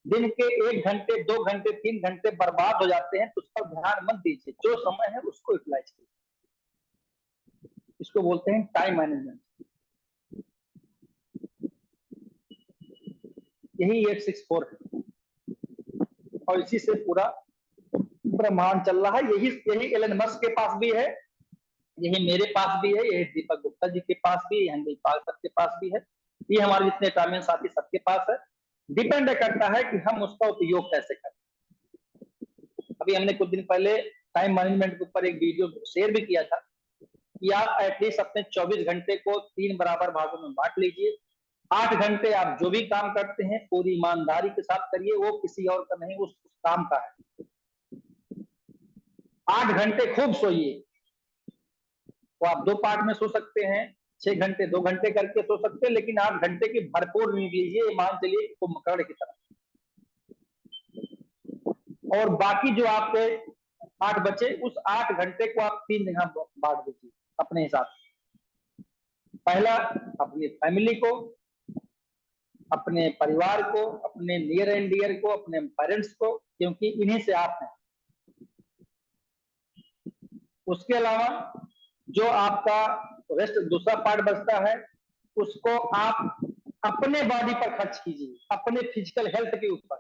दिन के 1 घंटे 2 घंटे 3 घंटे बर्बाद हो जाते हैं तो उस पर ध्यान मत दीजिए, जो समय है उसको यूटिलाइज कीजिए। इसको बोलते हैं टाइम मैनेजमेंट। यही 864 है और इसी से पूरा ब्रह्मांड चल रहा है। यही एलन मस्क के पास भी है, यही मेरे पास भी है, यही दीपक गुप्ता जी के पास भी, यही पाल सर के पास भी है, ये हमारे जितने टामियन साथी सबके पास है। डिपेंड करता है कि हम उसका उपयोग कैसे करें। अभी हमने कुछ दिन पहले टाइम मैनेजमेंट के ऊपर एक वीडियो शेयर भी किया था कि आप एटलीस्ट अपने 24 घंटे को 3 बराबर भागों में बांट लीजिए। 8 घंटे आप जो भी काम करते हैं पूरी ईमानदारी के साथ करिए, वो किसी और का नहीं, उस काम का है। 8 घंटे खूब सोइए, तो आप 2 पार्ट में सो सकते हैं, 6 घंटे 2 घंटे करके सो सकते हैं, लेकिन 8 घंटे की भरपूर नींद लीजिए, मान चलिए कुंभकर्ण की तरह। और बाकी जो आपके 8 बचे, उस 8 घंटे को आप 3 जगह बांट दीजिए अपने हिसाब से। पहला अपनी फैमिली को, अपने परिवार को, अपने नियर एंड डियर को, अपने पेरेंट्स को, क्योंकि इन्हीं से आप हैं। उसके अलावा जो आपका रेस्ट दूसरा पार्ट बचता है, उसको आप अपने बॉडी पर खर्च कीजिए, अपने फिजिकल हेल्थ के ऊपर।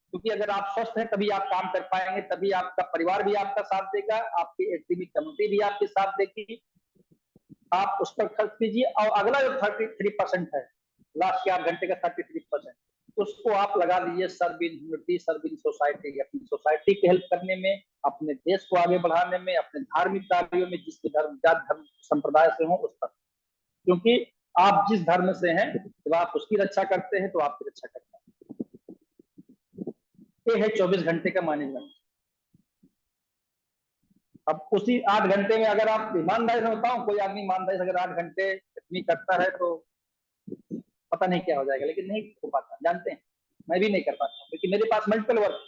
क्योंकि अगर आप स्वस्थ हैं तभी आप काम कर पाएंगे, तभी आपका परिवार भी आपका साथ देगा, आपकी एकेडमिक कम्युनिटी भी आपके साथ देगी। आप उस पर खर्च कीजिए। और अगला जो 33% है, लास्ट के 8 घंटे का 33%, उसको आप लगा दीजिए सर्विंग ह्यूमैनिटी, सर्विंग सोसाइटी, अपनी सोसाइटी की हेल्प करने में, अपने देश को आगे बढ़ाने में, अपने धार्मिक कार्यों में, जिसके धर्म संप्रदाय से हो उस पर। क्योंकि आप जिस धर्म से हैं, जब आप उसकी रक्षा करते हैं तो आपकी रक्षा करता है। ये है 24 घंटे का मैनेजमेंट। अब उसी 8 घंटे में अगर आप ईमानदारी से, बताऊं, कोई आदमी ईमानदारी से अगर 8 घंटे इतनी करता है तो पता नहीं क्या हो जाएगा, लेकिन नहीं हो पाता, जानते हैं। मैं भी नहीं कर पाता क्योंकि मेरे पास मल्टीपल वर्क।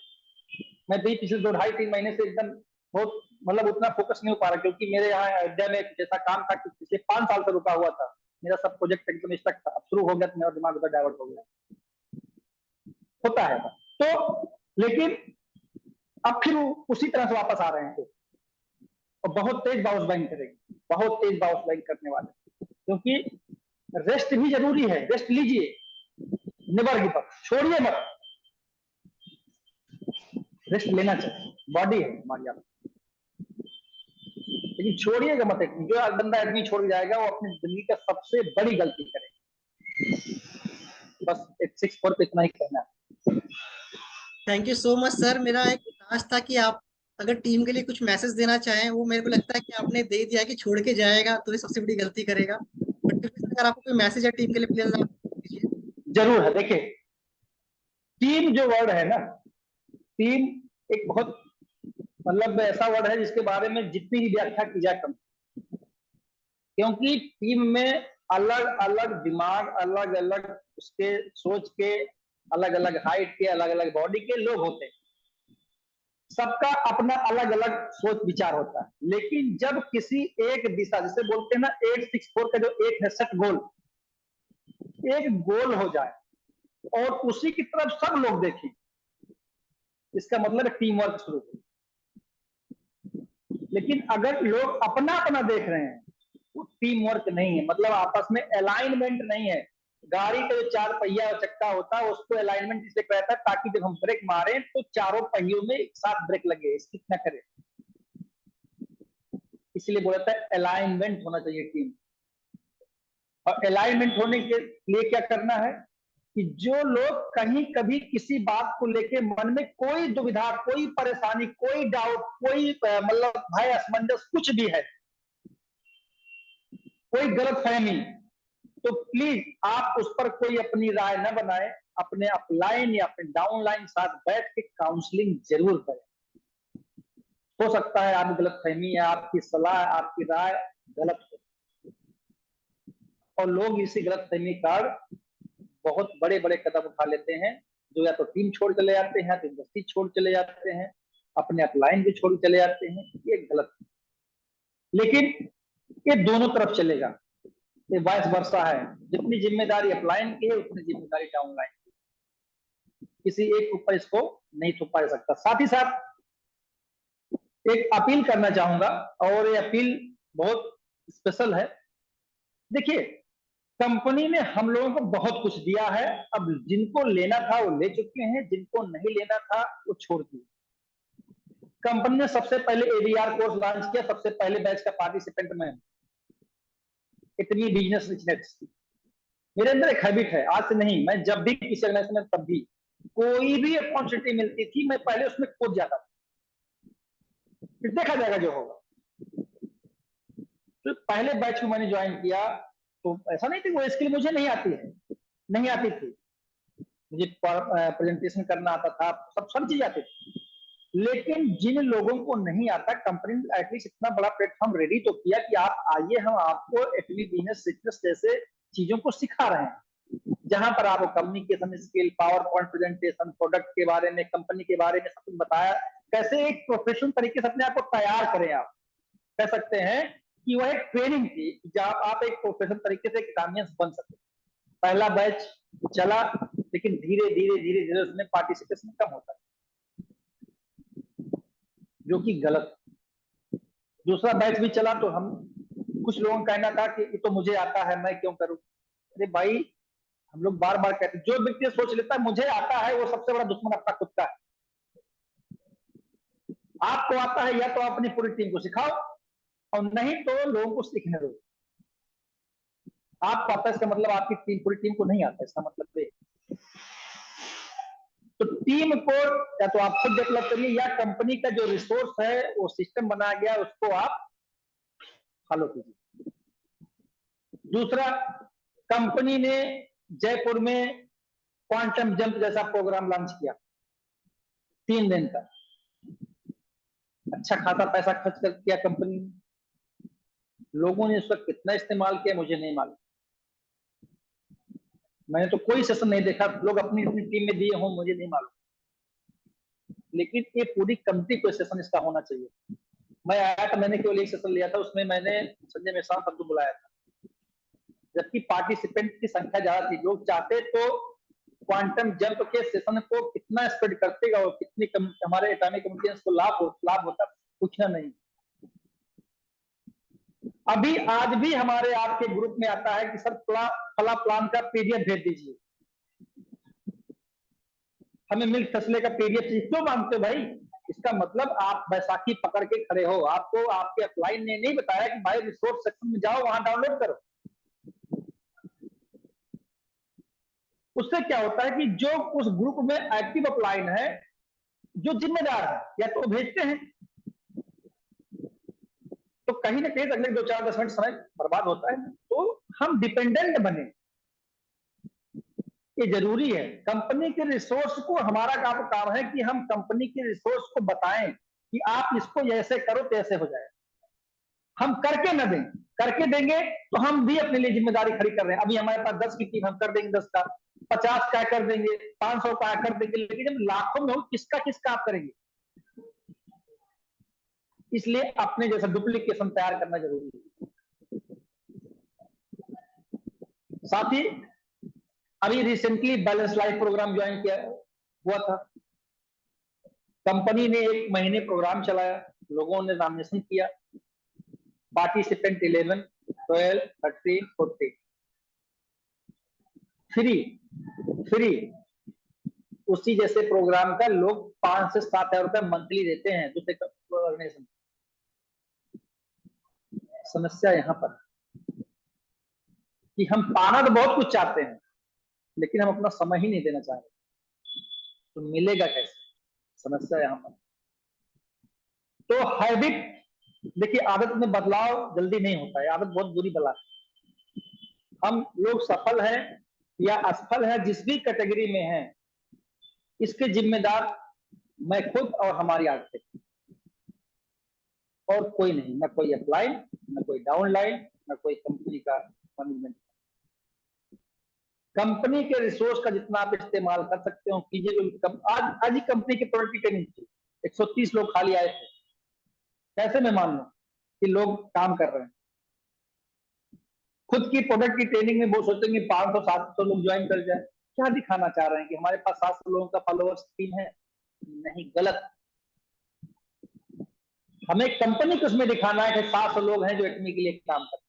मैं भी पिछले 2-2.5-3 महीने से एकदम बहुत मतलब उतना फोकस नहीं हो पा रहा, क्योंकि मेरे यहाँ अयोध्या में जैसा काम था कि पिछले 5 साल से रुका हुआ था, मेरा सब प्रोजेक्ट एकदम स्टक था। अब शुरू हो गया तो मेरा दिमाग उधर डाइवर्ट हो गया, होता है। तो लेकिन अब फिर उसी तरह से वापस आ रहे हैं और बहुत तेज बाउंस बैक करेंगे, बहुत तेज बाउंस बैक करने वाले, क्योंकि रेस्ट भी जरूरी है। रेस्ट लीजिए, नेवर गिव अप, छोड़िए मत, रेस्ट लेना चाहिए, बॉडी है हमारी आप, लेकिन छोड़िएगा मत। जो बंदा आदमी छोड़ जाएगा वो अपनी जिंदगी का सबसे बड़ी गलती करेगा। बस 864 पे इतना ही कहना है। Thank you so much sir. मेरा एक लास्ट था कि आप अगर टीम के लिए कुछ मैसेज देना चाहें, वो मेरे को लगता है कि आपने दे दिया कि छोड़ के जाएगा तो ये सबसे बड़ी गलती करेगा। बट फिर भी अगर आपको कोई मैसेज है टीम के लिए, प्लीज आप दीजिए। जरूर है। देखिए, टीम जो वर्ड है ना, टीम एक बहुत मतलब ऐसा वर्ड है जिसके बारे में जितनी ही व्याख्या की जाए कम, क्योंकि टीम में अलग अलग दिमाग, अलग अलग उसके सोच के, अलग अलग हाइट के, अलग अलग बॉडी के लोग होते हैं। सबका अपना अलग अलग सोच विचार होता है, लेकिन जब किसी एक दिशा, जिसे बोलते हैं ना 864 का जो एक है सेट गोल, एक गोल हो जाए और उसी की तरफ सब लोग देखें, इसका मतलब टीम वर्क शुरू हो। लेकिन अगर लोग अपना अपना देख रहे हैं, वो टीम वर्क नहीं है, मतलब आपस में अलाइनमेंट नहीं है। गाड़ी का जो 4 पहिया चक्का होता है उसको अलाइनमेंट इसलिए कहता है ताकि जब हम ब्रेक मारें तो चारों पहियों में एक साथ ब्रेक लगे, स्किप ना करे, इसलिए बोलता है अलाइनमेंट होना चाहिए टीम। और अलाइनमेंट होने के लिए क्या करना है कि जो लोग कहीं कभी किसी बात को लेके मन में कोई दुविधा, कोई परेशानी, कोई डाउट, कोई मतलब भय, असमंजस कुछ भी है, कोई गलतफहमी, तो प्लीज आप उस पर कोई अपनी राय न बनाए, अपने अपलाइन या अपने डाउनलाइन साथ बैठ के काउंसलिंग जरूर करें। हो सकता है आपकी गलतफहमी या आपकी सलाह, आपकी राय गलत हो, और लोग इसी गलतफहमी का बहुत बड़े बड़े कदम उठा लेते हैं, जो या तो टीम छोड़ चले जाते हैं, या तो इंडस्ट्री छोड़ चले जाते हैं, अपने अपलाइन भी छोड़ चले जाते हैं। ये गलत है, लेकिन ये दोनों तरफ चलेगा, ये वाइस वर्सा है। जितनी जिम्मेदारी अपलाइन की है उतनी जिम्मेदारी डाउनलाइन की। किसी एक के ऊपर इसको नहीं थोपा जा सकता। साथ ही साथ एक अपील करना चाहूंगा, और ये अपील बहुत स्पेशल है। देखिए, कंपनी ने हम लोगों को बहुत कुछ दिया है, अब जिनको लेना था वो ले चुके हैं, जिनको नहीं लेना था वो छोड़ दिए। कंपनी ने सबसे पहले एडीआर कोर्स लॉन्च किया, सबसे पहले बैच का पार्टिसिपेंट मैं। इतनी बिजनेस रिचनेस मेरे अंदर एक हैबिट है, आज से नहीं, मैं जब भी किसी ऑर्गेनाइजेशन में, तब भी कोई भी अपॉर्चुनिटी मिलती थी मैं पहले उसमें कूद जाता था, फिर देखा जाएगा जो होगा। तो पहले बैच में मैंने ज्वाइन किया तो ऐसा नहीं थी वो स्किल मुझे नहीं आती है, नहीं आती थी, मुझे प्रेजेंटेशन करना आता था, सब चीज आती थी। लेकिन जिन लोगों को नहीं आता, कंपनी ने एटलीस्ट इतना बड़ा प्लेटफॉर्म रेडी तो किया कि आप आइए, हम आपको एटली बिजनेस सीक्रेट्स जैसे चीजों को सिखा रहे हैं, जहां पर आपको communication skill, power point presentation, product के बारे में, कंपनी के बारे में सब कुछ बताया, कैसे एक प्रोफेशनल तरीके से अपने आप को तैयार करें। आप कह सकते हैं कि वह एक ट्रेनिंग थी जहां आप एक प्रोफेशनल तरीके से एक बन सके। पहला बैच चला, लेकिन धीरे धीरे धीरे धीरे उसमें पार्टिसिपेशन कम होता है, जो कि गलत। दूसरा बैच भी चला तो हम, कुछ लोगों का कहना था कि ये तो मुझे आता है, मैं क्यों करूं। अरे भाई, हम लोग बार बार कहते हैं, जो व्यक्ति सोच लेता है मुझे आता है, वो सबसे बड़ा दुश्मन अपना खुद का है। आपको आता है, या तो आप अपनी पूरी टीम को सिखाओ, और नहीं तो लोगों को सीखने दो। आपको आता है इसका मतलब आपकी टीम, पूरी टीम को नहीं आता, इसका मतलब ये। तो टीम को या तो आप खुद डेवलप करिए, या कंपनी का जो रिसोर्स है, वो सिस्टम बनाया गया, उसको आप फॉलो कीजिए। दूसरा, कंपनी ने जयपुर में क्वांटम जंप जैसा प्रोग्राम लॉन्च किया, 3 दिन का। अच्छा खासा पैसा खर्च कर किया कंपनी ने, लोगों ने उसका कितना इस्तेमाल किया मुझे नहीं मालूम। मैंने तो कोई सेशन नहीं देखा, लोग अपनी अपनी टीम में दिए हों, मुझे नहीं मालूम। लेकिन ये पूरी कंपनी को सेशन इसका होना चाहिए। मैं आया था, मैंने केवल एक सेशन लिया था, उसमें मैंने संजय मिश्रा सबको बुलाया था, जबकि पार्टिसिपेंट की संख्या ज्यादा थी। लोग चाहते तो क्वांटम जंप के सेशन को कितना स्प्रेड करते और कितनी हमारे एटॉमिक कम्युनिकेशंस को लाभ होता, पूछना नहीं। अभी आज भी हमारे आपके ग्रुप में आता है कि सर फला प्लान का पीडीएफ भेज दीजिए, हमें मिल्क फसले का पीडीएफ चाहिए। क्यों मांगते हो भाई? इसका मतलब आप बैसाखी पकड़ के खड़े हो। आपको आपके अपलाइन ने नहीं बताया कि भाई रिसोर्स सेक्शन में जाओ, वहां डाउनलोड करो। उससे क्या होता है कि जो उस ग्रुप में एक्टिव अपलाइन है, जो जिम्मेदार है, या तो भेजते हैं, तो कहीं ना कहीं अगले 2-4-10 मिनट समय बर्बाद होता है। तो हम डिपेंडेंट बने, ये जरूरी है। कंपनी के रिसोर्स को, हमारा काम है कि हम कंपनी के रिसोर्स को बताएं कि आप इसको ऐसे करो तो ऐसे हो जाए। हम करके न दें, करके देंगे तो हम भी अपने लिए जिम्मेदारी खड़ी कर रहे हैं। अभी हमारे पास 10 की टीम, हम कर देंगे 10 का, 50 का कर देंगे, 500 का कर देंगे, लेकिन जब लाखों में हो, किसका आप करेंगे? इसलिए अपने जैसा डुप्लीकेशन तैयार करना जरूरी है। साथ ही अभी recently balance life programme join किया हुआ था। कंपनी ने 1 महीने प्रोग्राम चलाया, लोगों ने नॉमिनेशन किया, पार्टिसिपेंट 11, 12, 13, 14, फ्री। उसी जैसे प्रोग्राम का लोग 5 से 7 हजार रुपए मंथली देते हैं दूसरे ऑर्गेनाइजेशन। समस्या यहां पर कि हम पाना तो बहुत कुछ चाहते हैं, लेकिन हम अपना समय ही नहीं देना चाह रहे, तो मिलेगा कैसे? समस्या यहां पर। तो हैबिट, देखिए, आदत में बदलाव जल्दी नहीं होता है, आदत बहुत बुरी बला है। हम लोग सफल हैं या असफल हैं, जिस भी कैटेगरी में हैं, इसके जिम्मेदार मैं खुद और हमारी आदतें, और कोई नहीं। न कोई अपलाइन, न कोई डाउनलाइन, न कोई कंपनी का मैनेजमेंट। कंपनी के रिसोर्स का जितना आप इस्तेमाल कर सकते हो कीजिए। आज ही कंपनी के प्रोडक्ट की ट्रेनिंग थी, 130 लोग खाली आए थे। कैसे मैं मान लूं कि लोग काम कर रहे हैं? खुद की प्रोडक्ट की ट्रेनिंग में वो सोचेंगे 500-700 लोग ज्वाइन कर जाए, क्या दिखाना चाह रहे हैं कि हमारे पास 700 लोगों का फॉलोअर्स टीम है? नहीं, गलत। हमें कंपनी को उसमें दिखाना है कि 700 लोग हैं जो एटमी के लिए काम करते हैं।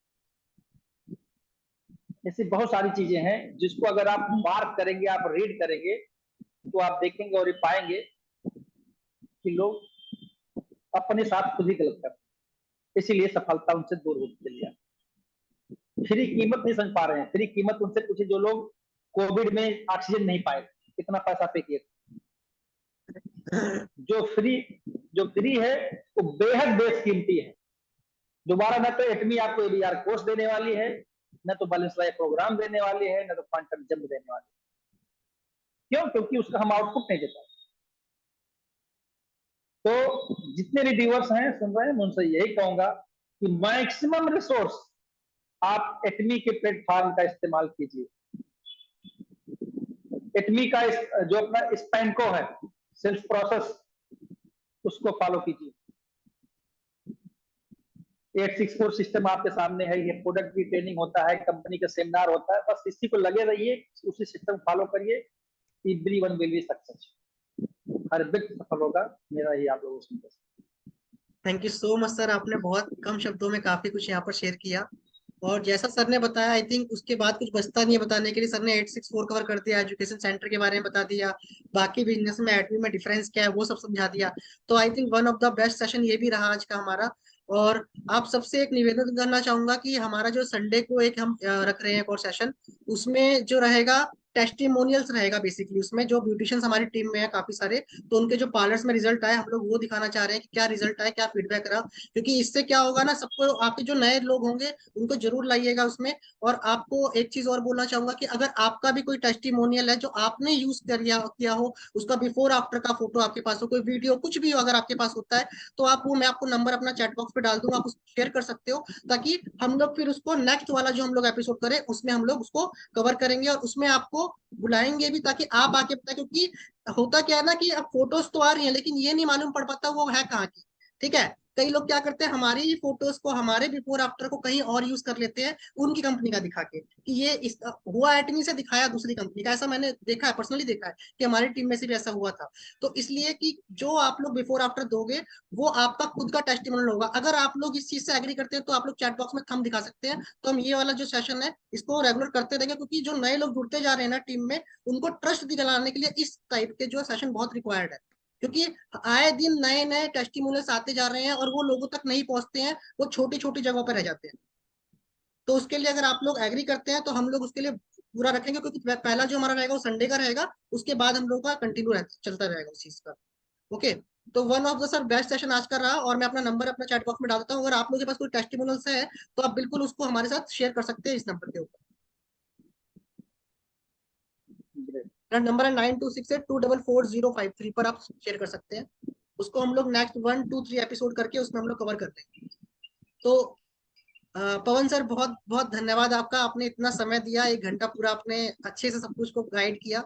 ऐसी बहुत सारी चीजें हैं जिसको अगर आप मार्क करेंगे, आप रीड करेंगे, तो आप देखेंगे और ये पाएंगे कि लोग अपने साथ खुद ही गलत करते हैं, इसीलिए सफलता उनसे दूर होती चली जाती है। फ्री कीमत नहीं समझ पा रहे हैं। फ्री कीमत उनसे पूछे जो लोग कोविड में ऑक्सीजन नहीं पाए, कितना पैसा पे किए। जो फ्री है वो बेहद बेशकीमती है। दोबारा न तो एटमी आपको एबीआर कोर्स देने वाली है, न तो बैलेंस लाइफ प्रोग्राम देने वाली है, न तो क्वांटम जंप देने वाली है। क्यों? क्योंकि उसका हम आउटपुट नहीं देता। तो जितने भी व्यूअर्स हैं सुन रहे हैं, मैं उनसे यही कहूंगा कि मैक्सिमम रिसोर्स आप एटमी के प्लेटफॉर्म का इस्तेमाल कीजिए। एटमी का जो अपना स्पैनको है, सेल्फ प्रोसेस, उसको फॉलो कीजिए। 864 सिस्टम आपके सामने है, ये प्रोडक्ट की ट्रेनिंग होता है, कंपनी का सेमिनार होता है, बस इसी को लगे रहिए, उसी सिस्टम फॉलो करिए। Everyone will be success. हर व्यक्ति सफल होगा, मेरा ही आप लोगों से। Thank you so much sir, आपने बहुत कम शब्दों में काफी कुछ यहाँ पर शेयर किया। और जैसा सर ने बताया, आई थिंक उसके बाद कुछ बचता नहीं है बताने के लिए। सर ने 864 कवर कर दिया, एजुकेशन सेंटर के बारे में बता दिया, बाकी बिजनेस में एटमी में डिफरेंस क्या है वो सब समझा दिया। तो I think one of the best session ये भी रहा आज का हमारा। और आप सबसे एक निवेदन करना चाहूंगा कि हमारा जो संडे को एक हम रख रहे हैं एक और सेशन, उसमें जो रहेगा टेस्टिमोनियल्स रहेगा। बेसिकली उसमें जो ब्यूटिशियंस हमारी टीम में है काफी सारे, तो उनके जो पार्लर्स में रिजल्ट आए, हम लोग वो दिखाना चाह रहे हैं कि क्या रिजल्ट आया, क्या फीडबैक रहा। क्योंकि इससे क्या होगा ना, सबको, आपके जो नए लोग होंगे उनको जरूर लाइएगा उसमें। और आपको एक चीज और बोलना चाहूंगा कि अगर आपका भी कोई टेस्टिमोनियल है जो आपने यूज किया हो, उसका बिफोर आफ्टर का फोटो आपके पास हो, कोई वीडियो कुछ भी हो अगर आपके पास होता है, तो आप वो, मैं आपको नंबर अपना चैट बॉक्स पे डाल दूंगा, आप उसको शेयर कर सकते हो, ताकि हम लोग फिर उसको नेक्स्ट वाला जो हम लोग एपिसोड करें उसमें हम लोग उसको कवर करेंगे और उसमें आपको बुलाएंगे भी, ताकि आप आके बताएं। क्योंकि होता क्या है ना कि अब फोटोज तो आ रही है लेकिन ये नहीं मालूम पड़ पाता वो है कहाँ की। ठीक है, कई लोग क्या करते हैं, हमारी ही फोटोज को, हमारे बिफोर आफ्टर को कहीं और यूज कर लेते हैं उनकी कंपनी का दिखा के, कि ये इस हुआ एटमी से, दिखाया दूसरी कंपनी का। ऐसा मैंने देखा है, पर्सनली देखा है कि हमारी टीम में से भी ऐसा हुआ था। तो इसलिए कि जो आप लोग बिफोर आफ्टर दोगे वो आपका खुद का टेस्टिमोनियल होगा। अगर आप लोग इस चीज से एग्री करते हैं तो आप लोग चैट बॉक्स में थंब दिखा सकते हैं। तो हम ये वाला जो सेशन है इसको रेगुलर करते रहेंगे, क्योंकि जो नए लोग जुड़ते जा रहे हैं ना टीम में, उनको ट्रस्ट दिलाने के लिए इस टाइप के जो सेशन बहुत रिक्वायर्ड है। क्योंकि आए दिन नए नए टेस्टिमोनियल्स आते जा रहे हैं और वो लोगों तक नहीं पहुंचते हैं, वो छोटी छोटी जगहों पर रह जाते हैं। तो उसके लिए अगर आप लोग एग्री करते हैं तो हम लोग उसके लिए पूरा रखेंगे, क्योंकि पहला जो हमारा रहेगा वो संडे का रहेगा, उसके बाद हम लोग का कंटिन्यू चलता रहेगा उस चीज का। ओके, तो one of the sir best session आज का रहा। और मैं अपना नंबर अपना चैट बॉक्स में डाल देता हूँ, अगर आप लोगों के पास कोई टेस्टिमोनियल्स है तो आप बिल्कुल उसको हमारे साथ शेयर कर सकते हैं इस नंबर के ऊपर। मेरा नंबर है 9268244053 पर आप शेयर कर सकते हैं उसको। हम लोग नेक्स्ट 1 2 3 एपिसोड करके उसमें हम लोग कवर कर देंगे। तो पवन सर, बहुत बहुत धन्यवाद आपका, आपने इतना समय दिया, 1 घंटा पूरा आपने अच्छे से सब कुछ को गाइड किया।